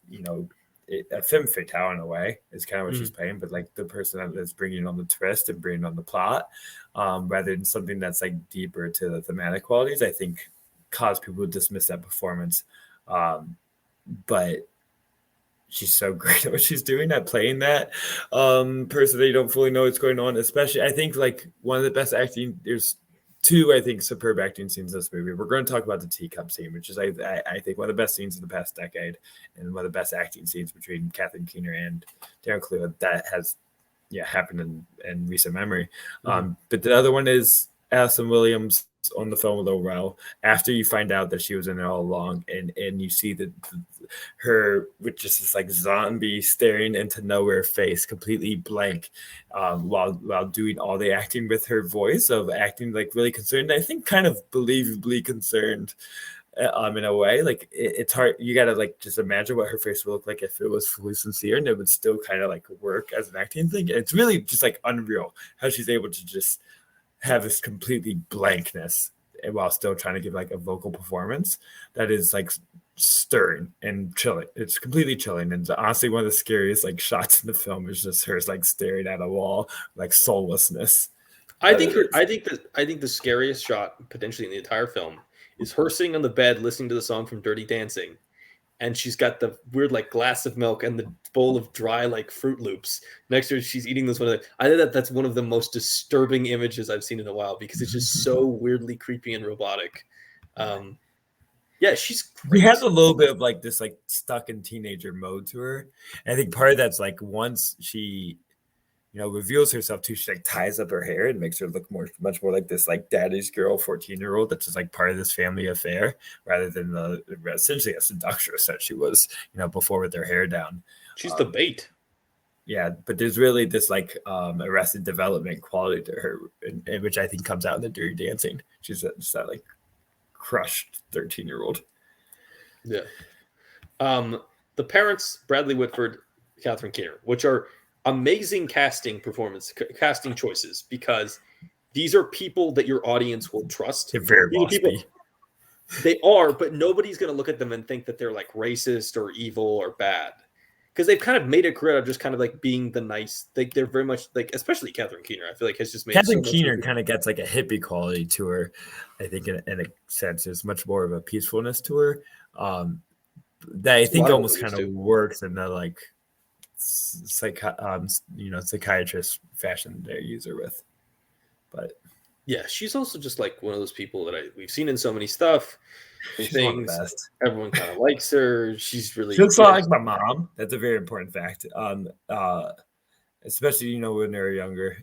a femme fatale in a way is kind of what she's playing, but like the person that's bringing on the twist and bringing on the plot, rather than something that's like deeper to the thematic qualities, I think cause people to dismiss that performance. But she's so great at what she's doing, at playing that person that you don't fully know what's going on. Especially, I think like one of the best acting, there's two, I think, superb acting scenes in this movie. We're going to talk about the teacup scene, which is, I think, one of the best scenes in the past decade, and one of the best acting scenes between Kathleen Keener and Darren Kaluuya that has, happened in recent memory. But the other one is, Allison Williams on the phone with O'Rell after you find out that she was in it all along, and you see her with just this like zombie staring into nowhere face, completely blank, while doing all the acting with her voice of acting like really concerned. I think kind of believably concerned. In a way, like it's hard. You gotta like just imagine what her face would look like if it was fully sincere, and it would still kind of like work as an acting thing. It's really just like unreal how she's able to just have this completely blankness while still trying to give like a vocal performance that is like stirring and chilling. It's completely chilling, and honestly, one of the scariest like shots in the film is just her like staring at a wall, like soullessness. I think the scariest shot potentially in the entire film is her sitting on the bed listening to the song from Dirty Dancing, and she's got the weird like glass of milk and the bowl of dry like Fruit Loops next to her. She's eating this one. I think that's one of the most disturbing images I've seen in a while because it's just so weirdly creepy and robotic. Yeah, she's great. She has a little bit of like this like stuck in teenager mode to her. And I think part of that's like once she reveals herself too, she like ties up her hair and makes her look much more like this like daddy's girl 14-year-old that's just like part of this family affair rather than essentially a seductress that she was before with her hair down. She's the bait. Yeah, but there's really this like Arrested Development quality to her, which I think comes out in the Dirty Dancing. She's just that like crushed 13-year-old. Yeah. The parents, Bradley Whitford, Catherine Keener, which are amazing casting choices because these are people that your audience will trust. They're very waspy. They are, but nobody's going to look at them and think that they're like racist or evil or bad because they've kind of made a career of just kind of like being the nice. They're very much like, especially Catherine Keener. I feel like has just made Catherine Keener kind of gets like a hippie quality to her. I think in a sense, there's much more of a peacefulness to her that I think almost kind of works in the like psychiatrist fashion they use her with. But yeah, she's also just like one of those people that we've seen in so many stuff and things. Everyone kind of likes her. She looks like my mom. That's a very important fact. Especially when they're younger.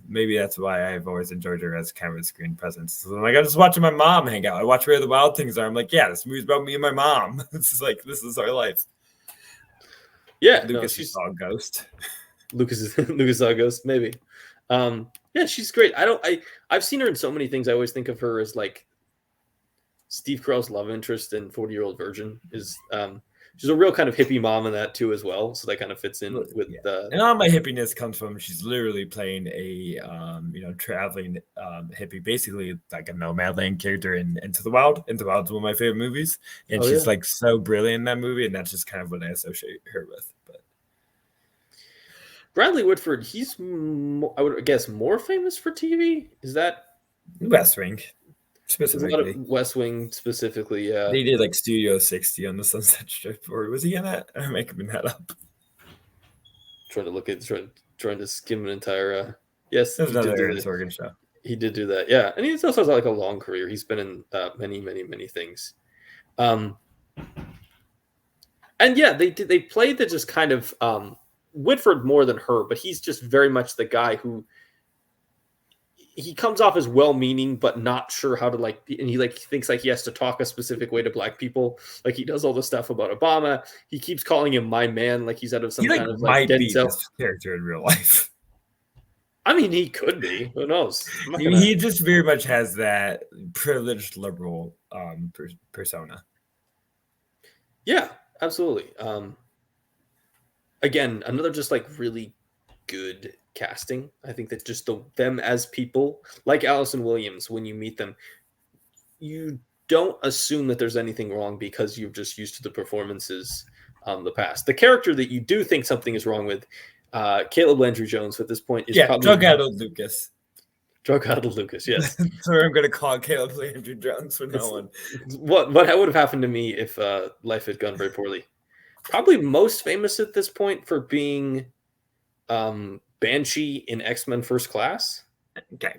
Maybe that's why I've always enjoyed her as kind of a screen presence. So I'm like, I'm just watching my mom hang out. I watch Where the Wild Things Are. I'm like, yeah, this movie's about me and my mom. This is our life. Yeah, Lucas saw a ghost. Lucas saw a ghost, maybe. Yeah, she's great. I've seen her in so many things. I always think of her as like Steve Carell's love interest in 40-Year-Old Virgin. She's a real kind of hippie mom in that too as well. So that kind of fits in with and all my hippiness comes from she's literally playing a traveling hippie, basically like a Nomadland character in Into the Wild. Into the Wild is one of my favorite movies, and she's like so brilliant in that movie, and that's just kind of what I associate her with. But Bradley Whitford, he's I would guess more famous for TV. Is that West Wing? Specifically, West Wing specifically, yeah. They did like Studio 60 on the Sunset Strip, or was he in that? I'm making that up. Trying to skim an entire. Yes, there's another Aaron Sorkin show. He did do that, yeah, and he's also has like a long career. He's been in many things, and yeah, they played the just kind of Whitford more than her, but he's just very much the guy who. He comes off as well-meaning, but not sure how to and he thinks like he has to talk a specific way to black people. Like he does all the stuff about Obama. He keeps calling him my man, like he's out of some kind of like Denzel character in real life. I mean, he could be. Who knows? He just very much has that privileged liberal persona. Yeah, absolutely. Again, another just like really good casting. I think that just them as people, like Allison Williams, when you meet them, you don't assume that there's anything wrong because you're just used to the performances the past. The character that you do think something is wrong with, Caleb Landry Jones at this point is probably drug-addled Lucas. Drug-addled Lucas, yes. Sorry, I'm going to call Caleb Landry Jones for no one. What would have happened to me if life had gone very poorly? Probably most famous at this point for being Banshee in X-Men First Class. Okay,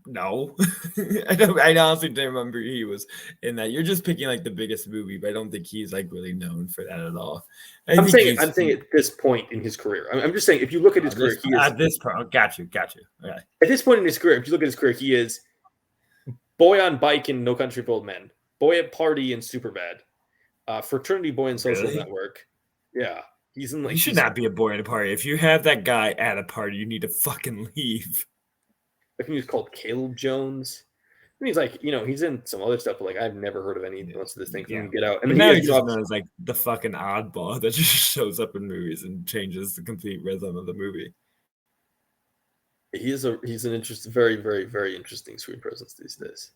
no, I honestly don't remember he was in that. You're just picking like the biggest movie, but I don't think he's like really known for that at all. I'm saying at this point in his career. I'm just saying if you look at his career, he is at this point. Got you. Okay. At this point in his career, if you look at his career, he is Boy on Bike in No Country for Old Men, Boy at Party in Superbad, Fraternity Boy in Social Really? Network. Yeah, he's in like You should not be a boy at a party. If you have that guy at a party, you need to fucking leave. I think he's called Caleb Jones. And he's like, he's in some other stuff, but like I've never heard of any most of this thing from Get Out. And But he now has he's just dropped. known as like the fucking oddball that just shows up in movies and changes the complete rhythm of the movie. He's an interesting, very, very, very interesting screen presence these days.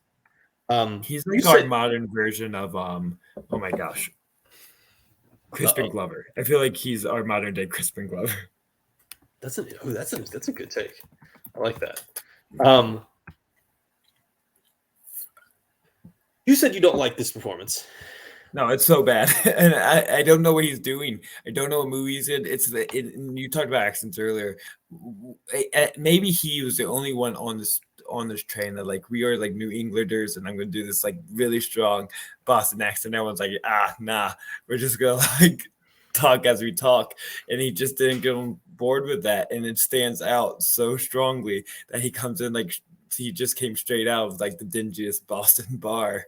He's like our modern version of oh my gosh, Crispin Glover. I feel like he's our modern day Crispin Glover. That's a good take. I like that. You said you don't like this performance. No, it's so bad, and I don't know what he's doing. I don't know what movie he's in. You talked about accents earlier. Maybe he was the only one on this train that like we are like New Englanders, and I'm going to do this like really strong Boston accent. Everyone's like, nah, we're just gonna like talk as we talk, and he just didn't get on board with that, and it stands out so strongly that he comes in like he just came straight out of like the dingiest Boston bar.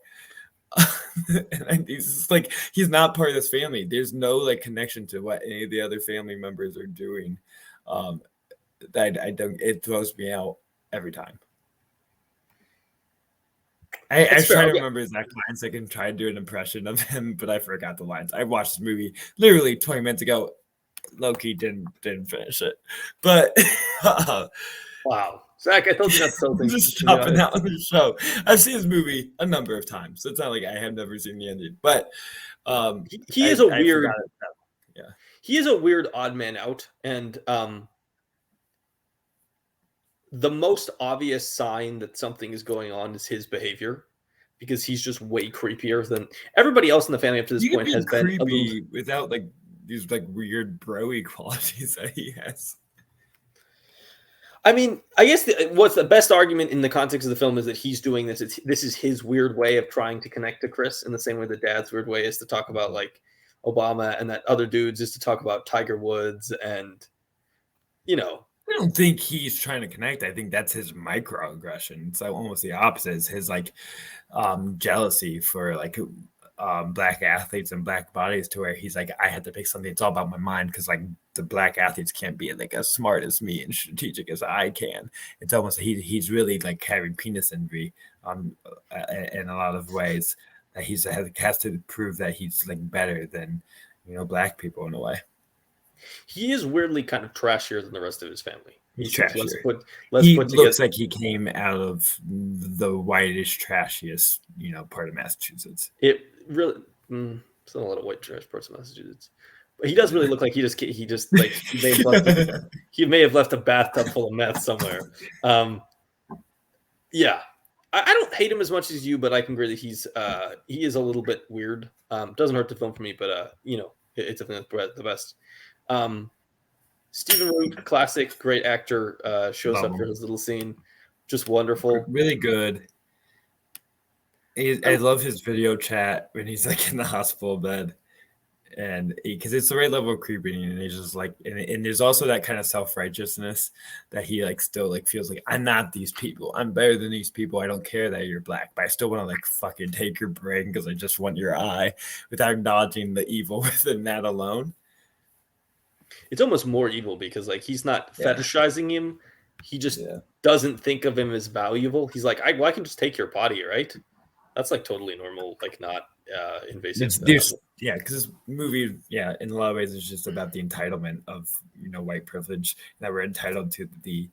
And he's just like he's not part of this family. There's no like connection to what any of the other family members are doing. That I don't. It throws me out every time. I was trying to remember exact lines. I can try to do an impression of him, but I forgot the lines. I watched this movie literally 20 minutes ago. Loki didn't finish it, but wow. Zach, I told you not to tell things. Just chopping out on the show. I've seen this movie a number of times, so it's not like I have never seen the ending. But he is a weird, he is a weird odd man out, and the most obvious sign that something is going on is his behavior, because he's just way creepier than everybody else in the family up to this point has been. Creepy without like these like weird bro-y qualities that he has. I mean, I guess what's the best argument in the context of the film is that he's doing this. This is his weird way of trying to connect to Chris, in the same way that Dad's weird way is to talk about like Obama, and that other dude's is to talk about Tiger Woods, and I don't think he's trying to connect. I think that's his microaggression. It's like almost the opposite. It's his like jealousy for like black athletes and black bodies, to where he's like, I had to pick something. It's all about my mind, because like the black athletes can't be like as smart as me and strategic as I can. It's almost he's really like having penis envy in a lot of ways, that has to prove that he's like better than black people in a way. He is weirdly kind of trashier than the rest of his family. He's trashier. He looks like he came out of the whitest, trashiest, part of Massachusetts. It really, it's not a lot of white trash parts of Massachusetts, but he does really look like he may have left a bathtub full of meth somewhere. Yeah, I don't hate him as much as you, but I can agree that he is a little bit weird. Doesn't hurt the film for me, but it's definitely the best. Stephen Root, classic, great actor, shows up for his little scene, just wonderful, really good. I love his video chat when he's like in the hospital bed, and because it's the right level of creepy, and he's just like, and there's also that kind of self-righteousness that he like still like feels like, I'm not these people, I'm better than these people, I don't care that you're black, but I still want to like fucking take your brain because I just want your eye, without acknowledging the evil within that alone. It's almost more evil because like he's not fetishizing him, he just doesn't think of him as valuable. He's like, I can just take your body, right? That's like totally normal, like not invasive. Because this movie, in a lot of ways, is just about the entitlement of white privilege, that we're entitled to the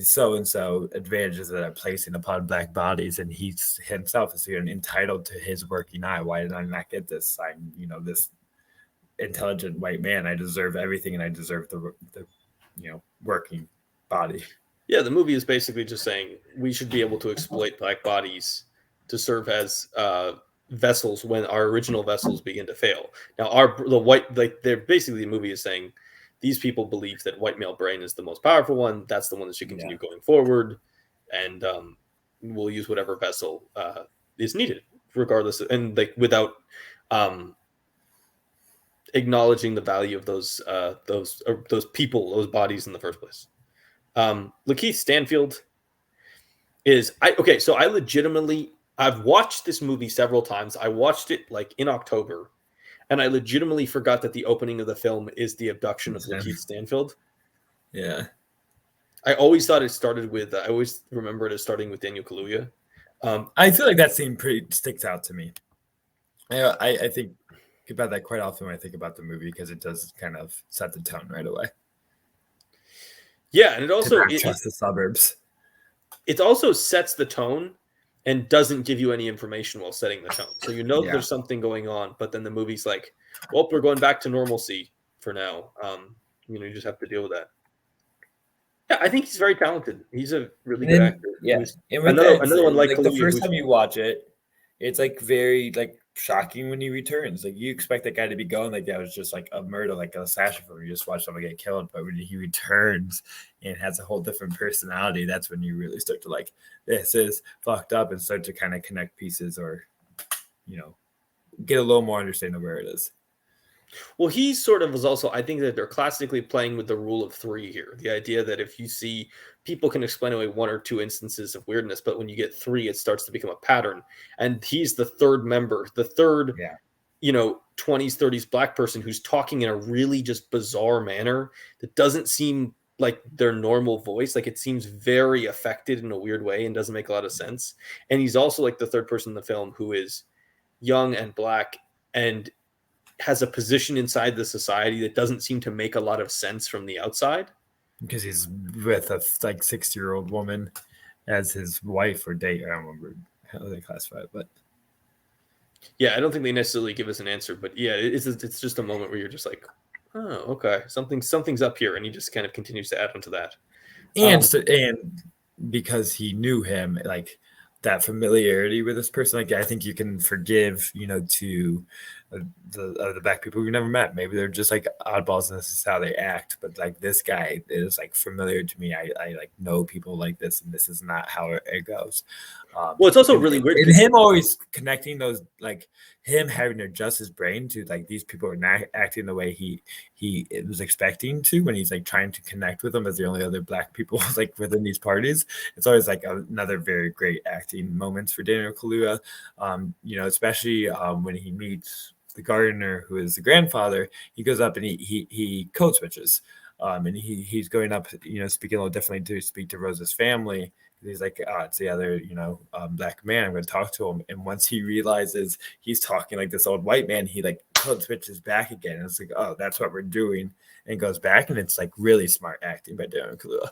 so-and-so advantages that are placing upon black bodies, and he himself is entitled to his working eye. Why did I not get this? I'm this intelligent white man. I deserve everything, and I deserve the working body. Yeah, the movie is basically just saying we should be able to exploit black bodies to serve as vessels when our original vessels begin to fail. Now, the movie is saying these people believe that white male brain is the most powerful one. That's the one that should continue going forward, and we'll use whatever vessel is needed, regardless, and like without acknowledging the value of those people, those bodies in the first place. Lakeith Stanfield. So I legitimately I've watched this movie several times. I watched it like in October, and I legitimately forgot that the opening of the film is the abduction of Lakeith Stanfield. Yeah. I always thought it started with. I always remember it as starting with Daniel Kaluuya. I feel like that scene pretty sticks out to me. I think about that quite often when I think about the movie because it does kind of set the tone right away. Yeah, and it also trust the suburbs. It also sets the tone and doesn't give you any information while setting the tone. So there's something going on, but then the movie's like, well, we're going back to normalcy for now. You just have to deal with that. Yeah, I think he's very talented. He's a really good actor. Yeah, and Another one like the Kaluuya, first time you watch it, it's like very like shocking when he returns. Like you expect that guy to be going like that was just like a murder, like a slasher film. You just watch someone get killed, but when he returns and has a whole different personality, that's when you really start to like this is fucked up and start to kind of connect pieces or get a little more understanding of where it is. Well, he sort of was also, I think that they're classically playing with the rule of three here. The idea that if you see, people can explain away one or two instances of weirdness, but when you get three, it starts to become a pattern. And he's the third member, the third, 20s, 30s black person who's talking in a really just bizarre manner that doesn't seem like their normal voice. Like it seems very affected in a weird way and doesn't make a lot of sense. And he's also like the third person in the film who is young and black and has a position inside the society that doesn't seem to make a lot of sense from the outside. Because he's with a like 60-year-old woman as his wife or date. I don't remember how they classify it, but yeah, I don't think they necessarily give us an answer. But yeah, it's just a moment where you're just like, oh, okay, something's up here, and he just kind of continues to add onto that. And because he knew him, like that familiarity with this person, like I think you can forgive, to the black people we've never met. Maybe they're just like oddballs and this is how they act. But like this guy is like familiar to me. I like know people like this, and this is not how it goes. Well, it's also really weird. And him always connecting those, like him having to adjust his brain to like these people are not acting the way he was expecting to when he's like trying to connect with them as the only other black people like within these parties. It's always like another very great acting moments for Daniel Kaluuya. Especially when he meets the gardener who is the grandfather. He goes up and he code switches. And he's going up, speaking a little differently to speak to Rose's family. He's like, it's the other, black man. I'm going to talk to him. And once he realizes he's talking like this old white man, he like code switches back again. And it's like, oh, that's what we're doing. And goes back. And it's like really smart acting by Daniel Kaluuya.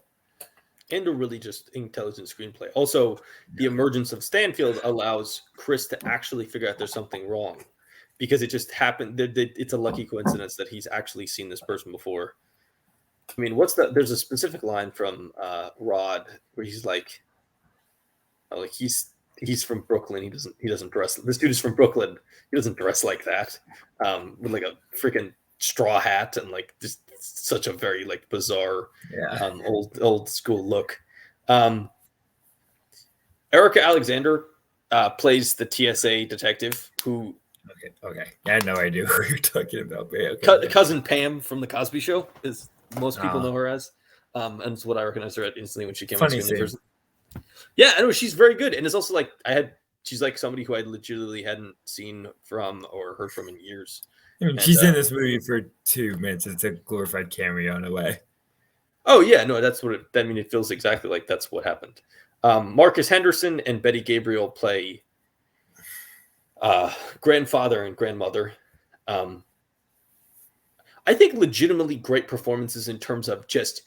And a really just intelligent screenplay. Also, the emergence of Stanfield allows Chris to actually figure out there's something wrong. Because it just happened. It's a lucky coincidence that he's actually seen this person before. I mean, there's a specific line from Rod where he's like he's from Brooklyn. He doesn't dress. This dude is from Brooklyn. He doesn't dress like that. With like a freaking straw hat and like just such a very like bizarre, old school look. Erica Alexander plays the TSA detective who. Okay. I had no idea who you're talking about. Cousin Pam from The Cosby Show is most people know her as. And it's what I recognized her at instantly when she came on screen. Yeah, I know she's very good. And it's also like she's like somebody who I legitimately hadn't seen from or heard from in years. I mean, she's in this movie for 2 minutes. It's a glorified cameo in a way. Oh, yeah. No, that's what it feels exactly like that's what happened. Marcus Henderson and Betty Gabriel play grandfather and grandmother. I think legitimately great performances in terms of just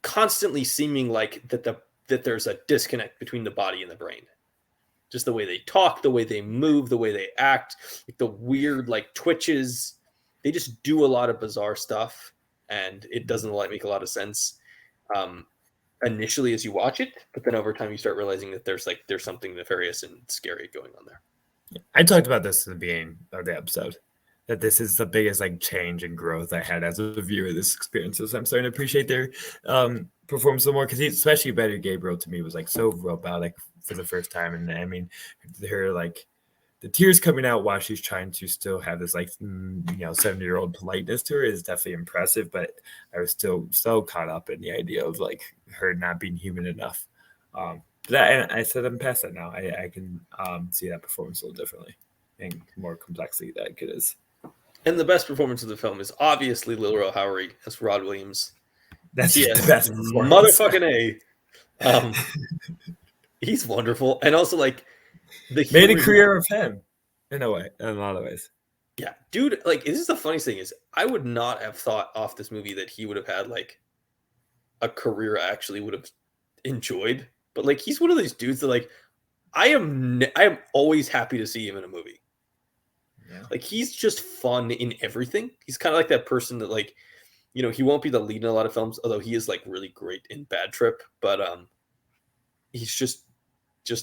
constantly seeming like that there's a disconnect between the body and the brain. Just the way they talk, the way they move, the way they act, like the weird like twitches. They just do a lot of bizarre stuff, and it doesn't make a lot of sense initially as you watch it, but then over time you start realizing that there's something nefarious and scary going on there. I talked about this in the beginning of the episode, that this is the biggest like change and growth I had as a viewer of this experience. So I'm starting to appreciate their performance more, because especially Betty Gabriel to me was like so robotic for the first time. And I mean, her like the tears coming out while she's trying to still have this like 70-year-old politeness to her is definitely impressive. But I was still so caught up in the idea of like her not being human enough. That, and I said I'm past that now. I can see that performance a little differently and more complexity that it is. And the best performance of the film is obviously Lil Rel Howery as Rod Williams. That's the Yes, best performance. motherfucking A. He's wonderful. And also, like, the Made a humor. career of him in a way, in a lot of ways. Yeah, dude, like, this is the funniest thing is I would not have thought off this movie that he would have had, like, a career I actually would have enjoyed. But, like, he's one of these dudes that, like, I am always happy to see him in a movie. Yeah. Like, he's just fun in everything. He's kind of like that person that, like, you know, he won't be the lead in a lot of films, although he is, like, really great in Bad Trip. But he's just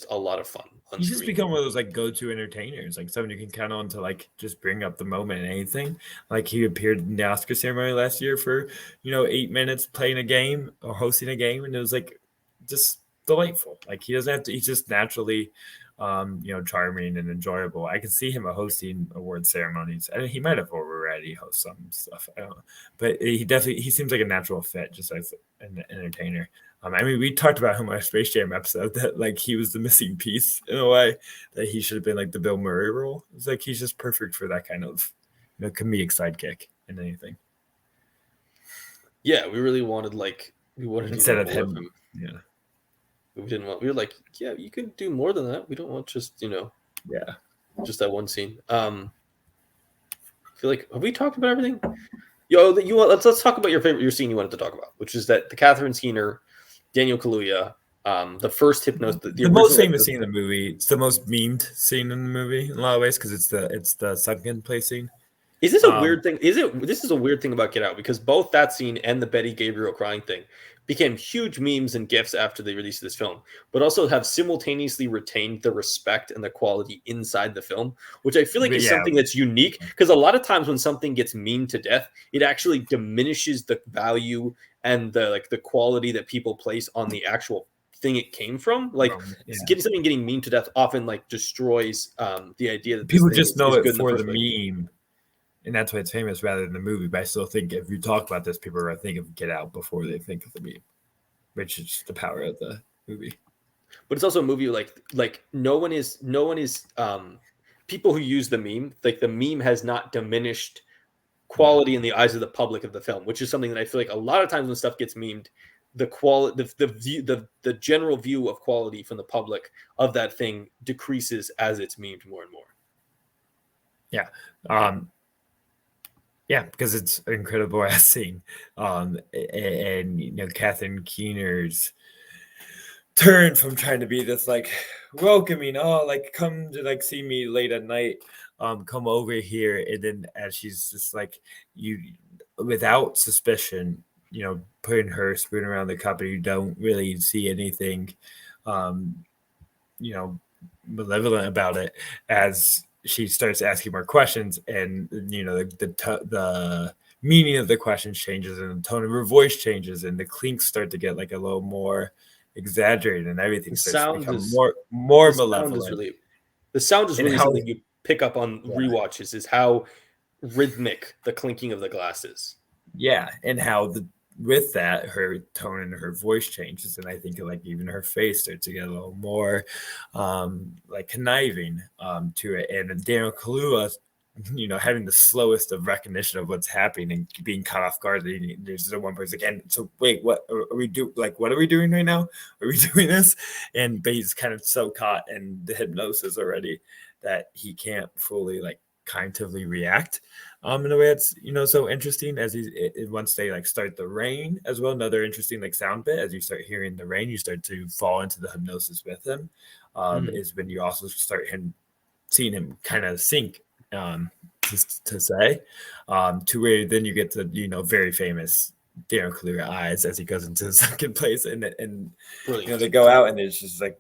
a lot of fun on He's just screen. become one of those like go-to entertainers, like someone you can count on to like just bring up the moment and anything. Like he appeared in the Oscar ceremony last year for 8 minutes playing a game or hosting a game, and it was like just delightful. Like he doesn't have to. He's just naturally, charming and enjoyable. I can see him hosting award ceremonies. I mean, he might have already hosted some stuff. I don't know, but he seems like a natural fit just as an entertainer. I mean, we talked about him on our Space Jam episode that like he was the missing piece in a way, that he should have been like the Bill Murray role. It's like he's just perfect for that kind of comedic sidekick in anything. Yeah, we really wanted Instead of more of him. him. Yeah. We didn't want. We were like, yeah, you could do more than that. We don't want just just that one scene. I feel like, have we talked about everything? Let's talk about your scene you wanted to talk about, which is that the Catherine Keener, Daniel Kaluuya, the first hypnosis, the most famous scene in the movie. It's the most memed scene in the movie in a lot of ways because it's the sunken place scene. Is this a weird thing? This is a weird thing about Get Out, because both that scene and the Betty Gabriel crying thing became huge memes and gifs after the release of this film, but also have simultaneously retained the respect and the quality inside the film, which I feel like is something that's unique, because a lot of times when something gets memed to death, it actually diminishes the value and the quality that people place on the actual thing it came from. Like getting memed to death often like destroys the idea that people just know it for the meme. And that's why it's famous rather than the movie. But I still think if you talk about this, people are going to think of Get Out before they think of the meme, which is the power of the movie. But it's also a movie like no one is people who use the meme, like the meme has not diminished quality in the eyes of the public of the film, which is something that I feel like a lot of times when stuff gets memed, the quality, the general view of quality from the public of that thing decreases as it's memed more and more. Yeah. Yeah, because it's an incredible ass scene. And Catherine Keener's turn from trying to be this like welcoming, like come to like see me late at night, come over here, and then as she's just like you without suspicion, putting her spoon around the cup and you don't really see anything malevolent about it as she starts asking more questions, and the meaning of the questions changes and the tone of her voice changes and the clinks start to get like a little more exaggerated and everything starts to become more malevolent. The sound is really something you pick up on rewatches, is how rhythmic the clinking of the glass is. Yeah, and how with that, her tone and her voice changes, and I think like even her face starts to get a little more like conniving to it. And Daniel Kaluuya, having the slowest of recognition of what's happening and being caught off guard. There's the one person again. So wait, what are we do? Like, what are we doing right now? Are we doing this? But he's kind of so caught in the hypnosis already that he can't fully like kindly react in a way that's so interesting. As once they like start the rain as well, another interesting like sound bit, as you start hearing the rain, you start to fall into the hypnosis with him. Is when you also start seeing him kind of sink to say to where then you get the very famous Daniel Kaluuya eyes as he goes into the second place, and they go out and it's just like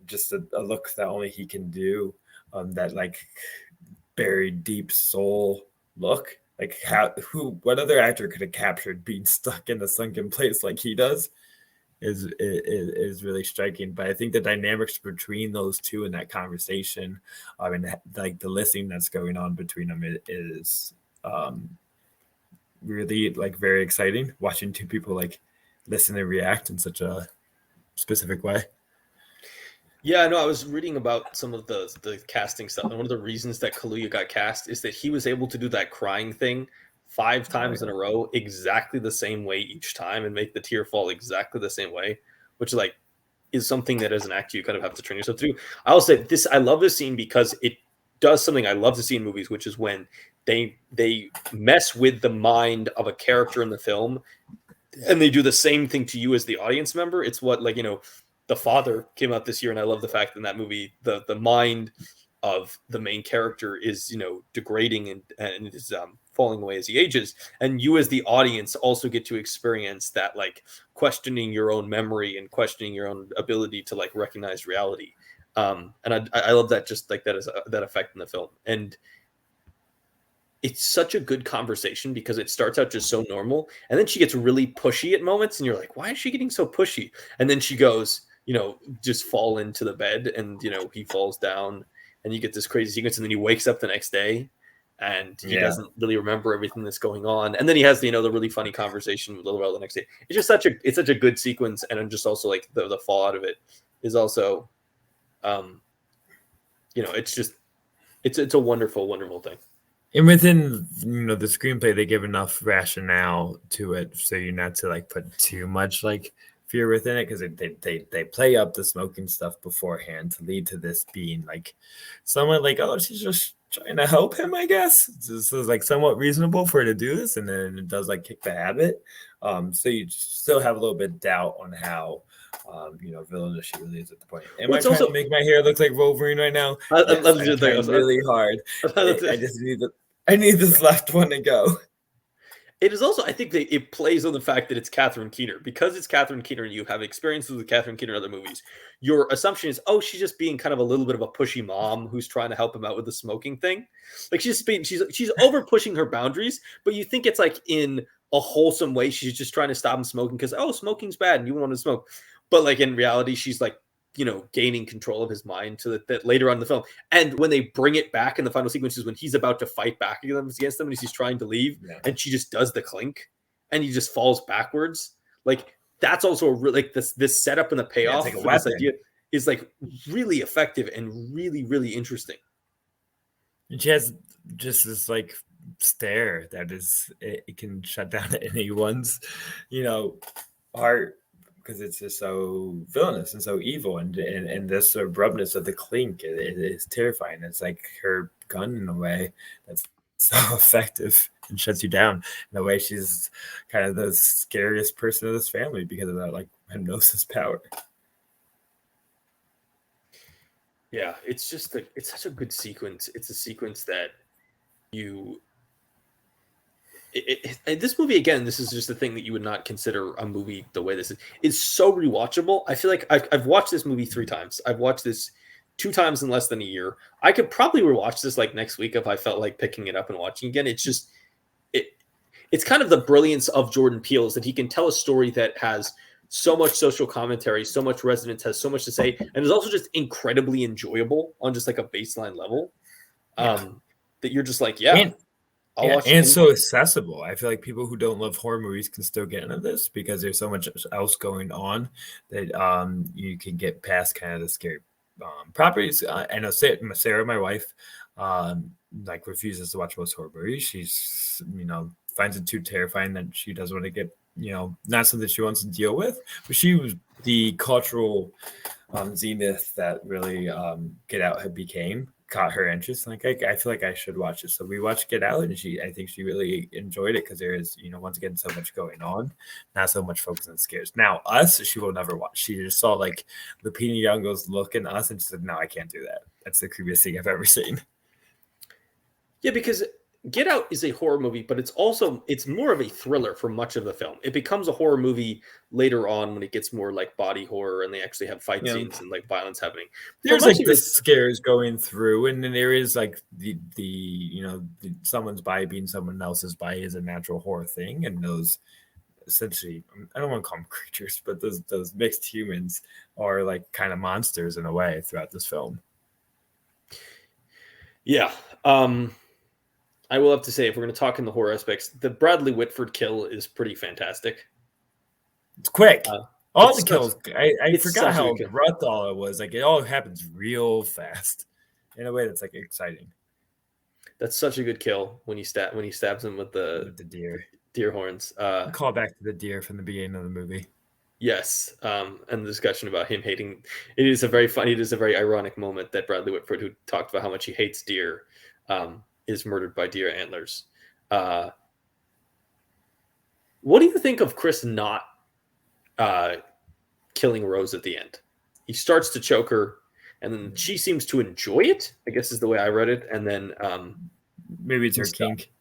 a look that only he can do, that like buried deep soul look. Like what other actor could have captured being stuck in a sunken place like he does is really striking. But I think the dynamics between those two in that conversation, and like the listening that's going on between them is really like very exciting. Watching two people like listen and react in such a specific way. Yeah, no, I was reading about some of the casting stuff, and one of the reasons that Kaluuya got cast is that he was able to do that crying thing five Oh times in yeah. a row, exactly the same way each time, and make the tear fall exactly the same way, which like is something that as an actor you kind of have to train yourself to do. I will say this: I love this scene because it does something I love to see in movies, which is when they mess with the mind of a character in the film and they do the same thing to you as the audience member. It's what, like, The Father came out this year, and I love the fact in that movie the mind of the main character is degrading and is falling away as he ages, and you as the audience also get to experience that, like, questioning your own memory and questioning your own ability to like recognize reality. And I love that, just like that is that effect in the film. And it's such a good conversation because it starts out just so normal, and then she gets really pushy at moments, and you're like, why is she getting so pushy? And then she goes, just fall into the bed, and he falls down, and you get this crazy sequence, and then he wakes up the next day, and he Yeah. doesn't really remember everything that's going on, and then he has the really funny conversation with Little Bell the next day. It's such a good sequence, and just also like the fallout of it is also, um it's just it's a wonderful, wonderful thing. And within the screenplay, they give enough rationale to it, so you're not to like put too much like fear within it, because they play up the smoking stuff beforehand to lead to this being like somewhat like, oh, she's just trying to help him, I guess. This is like somewhat reasonable for her to do this, and then it does like kick the habit. So you still have a little bit of doubt on how villainous she really is at the point. Am Well, I it's trying to also make my hair look like Wolverine right now? I Yes, was I'm just like, trying really hard. I just need I need this left one to go. it is also, I think that it plays on the fact that it's Catherine Keener. Because it's Catherine Keener and you have experiences with Catherine Keener in other movies, your assumption is, oh, she's just being kind of a little bit of a pushy mom who's trying to help him out with the smoking thing. Like, she's over pushing her boundaries, but you think it's like in a wholesome way. She's just trying to stop him smoking because, oh, smoking's bad and you want to smoke. But like in reality, she's like, gaining control of his mind, so that later on in the film, and when they bring it back in the final sequences, when he's about to fight back against them and he's trying to leave, Yeah. and she just does the clink and he just falls backwards. Like, that's also like this setup and the Yeah, it's payoff like a for this weapon. idea is like really effective and really, really interesting. And she has just this like stare that is it can shut down anyone's, heart, because it's just so villainous and so evil, and this abruptness of the clink, it is terrifying. It's like her gun in a way that's so effective and shuts you down. In a way, she's kind of the scariest person of this family because of that like hypnosis power. Yeah, it's just it's such a good sequence. It's a sequence that you this movie, again, this is just a thing that you would not consider a movie the way this is so rewatchable. I feel like I've watched this movie 3 times. I've watched this 2 times in less than a year. I could probably rewatch this like next week if I felt like picking it up and watching again. It's just it it's kind of the brilliance of Jordan Peele is that he can tell a story that has so much social commentary, so much resonance, has so much to say, and is also just incredibly enjoyable on just like a baseline level. Yeah. That you're just like, yeah, And I'll Yeah, watch and it. it's so accessible. I feel like people who don't love horror movies can still get into this because there's so much else going on that you can get past kind of the scary properties. I know Sarah, my wife, like refuses to watch most horror movies. She's finds it too terrifying that she doesn't want to get not something she wants to deal with. But she was the cultural zenith that really Get Out had became caught her interest. Like I feel like I should watch it. So we watched Get Out, and I think she really enjoyed it because there is once again so much going on, not so much focus on scares. Now Us, she will never watch. She just saw like Lupita Nyong'o's look in Us, and she said, "No, I can't do that. That's the creepiest thing I've ever seen." Yeah, because Get Out is a horror movie, but it's more of a thriller for much of the film. It becomes a horror movie later on when it gets more like body horror and they actually have fight Yeah. scenes and like violence happening. For There's much like of the it, scares going through, and then there is like someone's body being someone else's body is a natural horror thing, and those essentially, I don't want to call them creatures, but those mixed humans are like kind of monsters in a way throughout this film. yeah. I will have to say, if we're going to talk in the horror aspects, the Bradley Whitford kill is pretty fantastic. It's quick. All the kills, I it's forgot such a how good kill. abrupt all it was. Like it all happens real fast in a way that's like exciting. That's such a good kill when he stabs him with the deer. deer horns. Call back to the deer from the beginning of the movie. Yes, and the discussion about him hating it is a very funny, it is a very ironic moment that Bradley Whitford, who talked about how much he hates deer, is murdered by deer antlers. What do you think of Chris not killing Rose at the end? He starts to choke her, and then she seems to enjoy it, I guess is the way I read it, and then maybe it's her kink.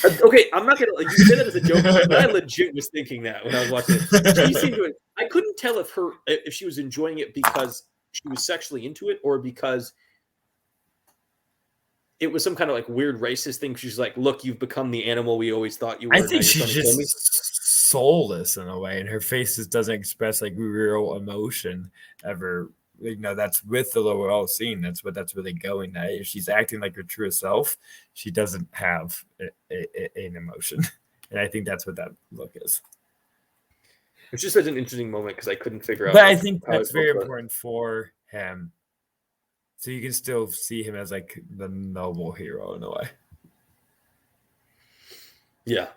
Okay, I'm not gonna. You say that as a joke, but I legit was thinking that when I was watching it. She seemed to. I couldn't tell if she was enjoying it because she was sexually into it, or because it was some kind of like weird racist thing. She's like, "Look, you've become the animal we always thought you were." I think she's just soulless in a way, and her face just doesn't express like real emotion ever. You know, that's with the lower all scene. That's what that's really going at. If she's acting like her true self, she doesn't have an emotion, and I think that's what that look is. It's just such an interesting moment because I couldn't figure out. But I think that's very important for him, so you can still see him as like the noble hero in a way. Yeah,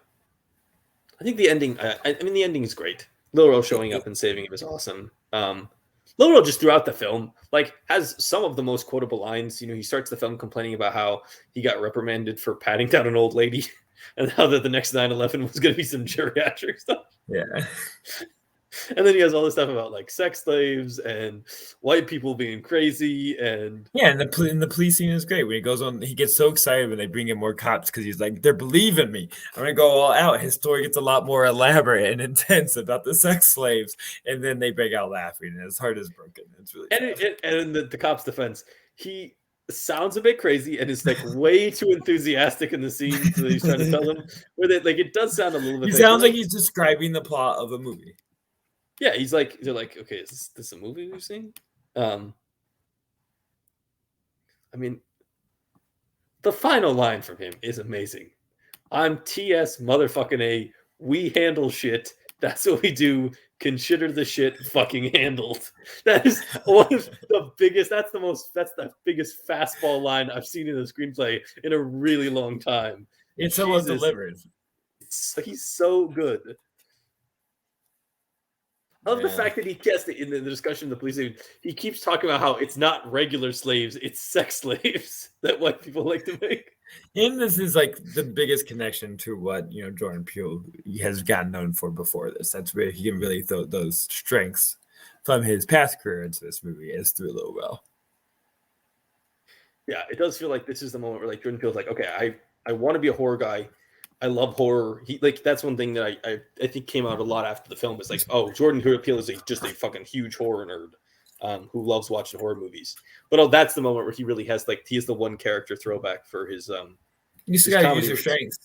I think the ending. I mean, the ending is great. Lil Rel showing up and saving him is awesome. Lil Rel just throughout the film, like, has some of the most quotable lines. You know, he starts the film complaining about how he got reprimanded for patting down an old lady, and how that the next 9/11 was going to be some geriatric stuff. Yeah. And then he has all this stuff about like sex slaves and white people being crazy, and and the police scene is great when he goes on. He gets so excited when they bring in more cops because he's like, they're believing me. I'm gonna go all out. His story gets a lot more elaborate and intense about the sex slaves, and then they break out laughing, and his heart is broken. It's really and in the cop's defense, he sounds a bit crazy and is like way too enthusiastic in the scene that he's trying to tell them. Where they, like, it does sound a little bit. He sounds like he's describing the plot of a movie. Yeah, he's like, they're like, okay, is this a movie we've seen? I mean, the final line from him is amazing. I'm TS motherfucking A. We handle shit. That's what we do. Consider the shit fucking handled. That is one of the biggest. That's the biggest fastball line I've seen in a screenplay in a really long time. It's so well delivered. He's so good. I love the fact that he gets it in the discussion of the police. He keeps talking about how it's not regular slaves, it's sex slaves that white people like to make. And this is like the biggest connection to what, you know, Jordan Peele has gotten known for before this. That's where he can really throw those strengths from his past career into this movie is through Lil Rel. Yeah, it does feel like this is the moment where like Jordan Peele's like, okay, I want to be a horror guy. I love horror. He like that's one thing that I think came out a lot after the film. Is like, oh, Jordan Peele is just a fucking huge horror nerd who loves watching horror movies. But that's the moment where he really has like he is the one character throwback for his. You still gotta use your strengths.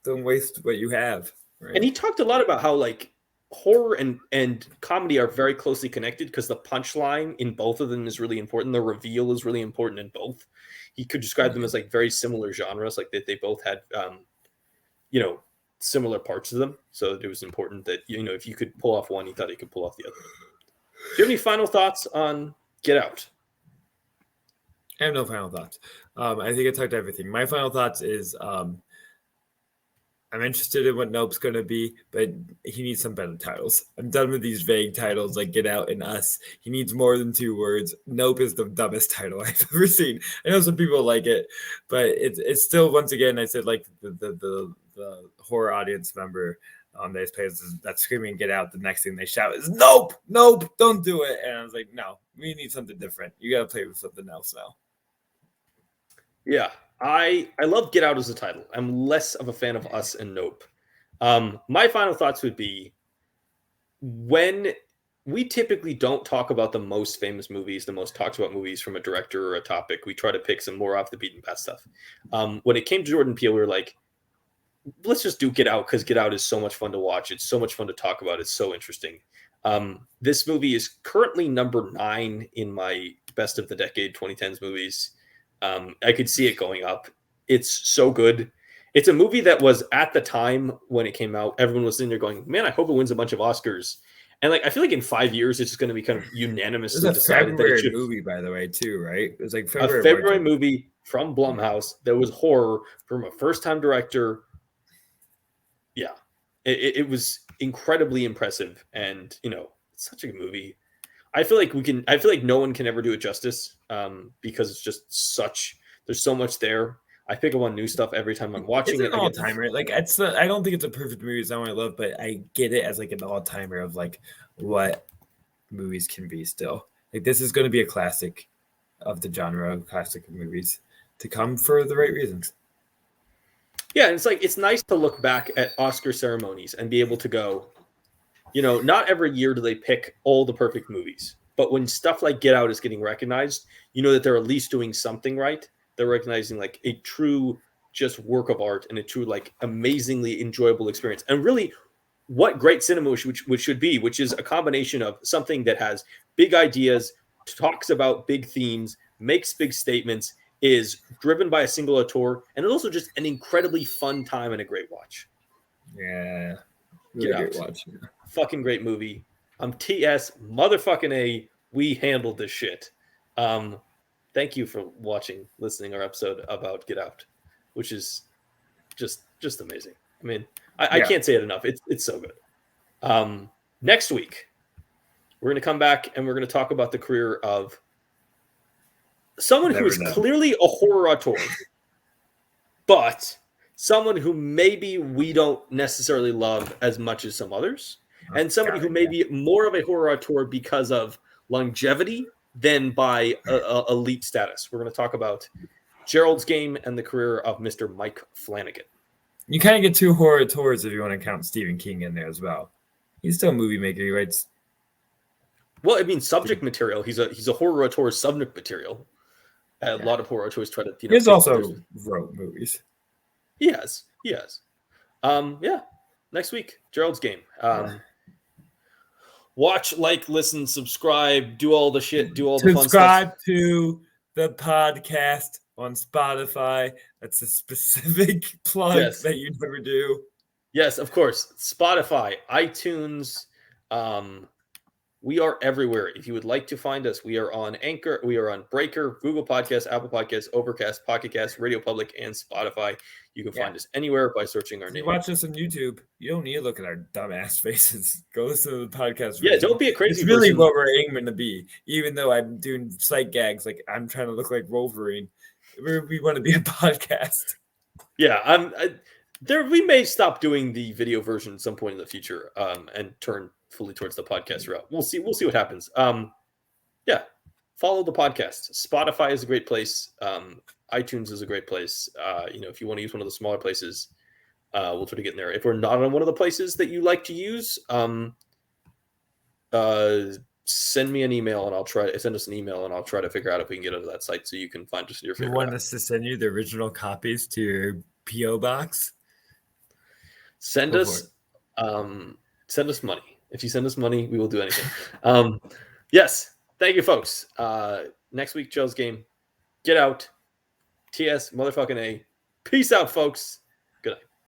Don't waste what you have. Right? And he talked a lot about how like horror and comedy are very closely connected because the punchline in both of them is really important. The reveal is really important in both. He could describe them as like very similar genres, like that they both had. You know, similar parts of them. So it was important that, you know, if you could pull off one, he thought he could pull off the other. Do you have any final thoughts on Get Out? I have no final thoughts. I think I talked everything. My final thoughts is I'm interested in what Nope's going to be, but he needs some better titles. I'm done with these vague titles like Get Out and Us. He needs more than 2 words. Nope is the dumbest title I've ever seen. I know some people like it, but it's still, once again, I said like the horror audience member that plays that's screaming Get Out. The next thing they shout is Nope, don't do it. And I was like, no, we need something different. You got to play with something else now. Yeah. I love Get Out as a title. I'm less of a fan of Us and Nope. My final thoughts would be when we typically don't talk about the most famous movies, the most talked about movies from a director or a topic. We try to pick some more off the beaten path stuff. When it came to Jordan Peele, we were like, let's just do Get Out because Get Out is so much fun to watch. It's so much fun to talk about. It's so interesting. This movie is currently number 9 in my best of the decade 2010s movies. I could see it going up. It's so good. It's a movie that was at the time when it came out, everyone was sitting there going, "Man, I hope it wins a bunch of Oscars." And like, I feel like in 5 years, it's just going to be kind of It was unanimously a decided that it February should. movie, by the way, too, right? It was like A February, March. February movie from Blumhouse that was horror from a first-time director. Yeah, it was incredibly impressive, and it's such a good movie. I feel like no one can ever do it justice, because it's just such. There's so much there. I pick up on new stuff every time I'm watching It's it. an all-timer. Like I don't think it's a perfect movie. It's not what I love, but I get it as like an all-timer of like what movies can be still. Like this is going to be a classic of the genre, classic movies to come for the right reasons. Yeah, and it's nice to look back at Oscar ceremonies and be able to go, not every year do they pick all the perfect movies, but when stuff like Get Out is getting recognized, that they're at least doing something right. They're recognizing like a true just work of art and a true like amazingly enjoyable experience. And really what great cinema which should be, which is a combination of something that has big ideas, talks about big themes, makes big statements, is driven by a single auteur, and it's also just an incredibly fun time and a great watch. Yeah. Get Out. Great watch. Yeah. Fucking great movie. TS motherfucking A. We handled this shit. Thank you for watching, listening our episode about Get Out, which is just amazing. I mean, I can't say it enough. It's so good. Next week, we're going to come back and we're going to talk about the career of someone who is clearly a horror auteur, but someone who maybe we don't necessarily love as much as some others, and somebody who may be more of a horror auteur because of longevity than by elite status. We're going to talk about Gerald's Game and the career of Mr. Mike Flanagan. You kind of get two horror auteurs if you want to count Stephen King in there as well. He's still a movie maker. He writes. Well, I mean, subject material. He's a horror auteur subject material. A lot of horror auteurs try to. He's also wrote movies. He has. Yeah. Next week, Gerald's Game. Watch, like, listen, subscribe, do all the shit, do all the fun stuff. Subscribe to the podcast on Spotify. That's a specific plug that you never do. Yes, of course. Spotify, iTunes. We are everywhere. If you would like to find us, we are on Anchor, we are on Breaker, Google Podcasts, Apple Podcasts, Overcast, Pocket Casts, Radio Public, and Spotify. You can find us anywhere by searching our name. You watch us on YouTube. You don't need to look at our dumbass faces. Go listen to the podcast. Yeah, don't be a crazy person. It's really what we're aiming to be. Even though I'm doing sight gags, like I'm trying to look like Wolverine. We want to be a podcast. Yeah, we may stop doing the video version at some point in the future, and turn fully towards the podcast route. We'll see what happens. Yeah, follow the podcast. Spotify is a great place. iTunes is a great place. If you want to use one of the smaller places, we'll try to get in there. If we're not on one of the places that you like to use, send me an email and send us an email and I'll try to figure out if we can get onto that site so you can find us in your favorite. You want us to send you the original copies to your PO box? Send us money. If you send us money, we will do anything. Yes. Thank you, folks. Next week, Gerald's Game. Get Out. TS motherfucking A. Peace out, folks.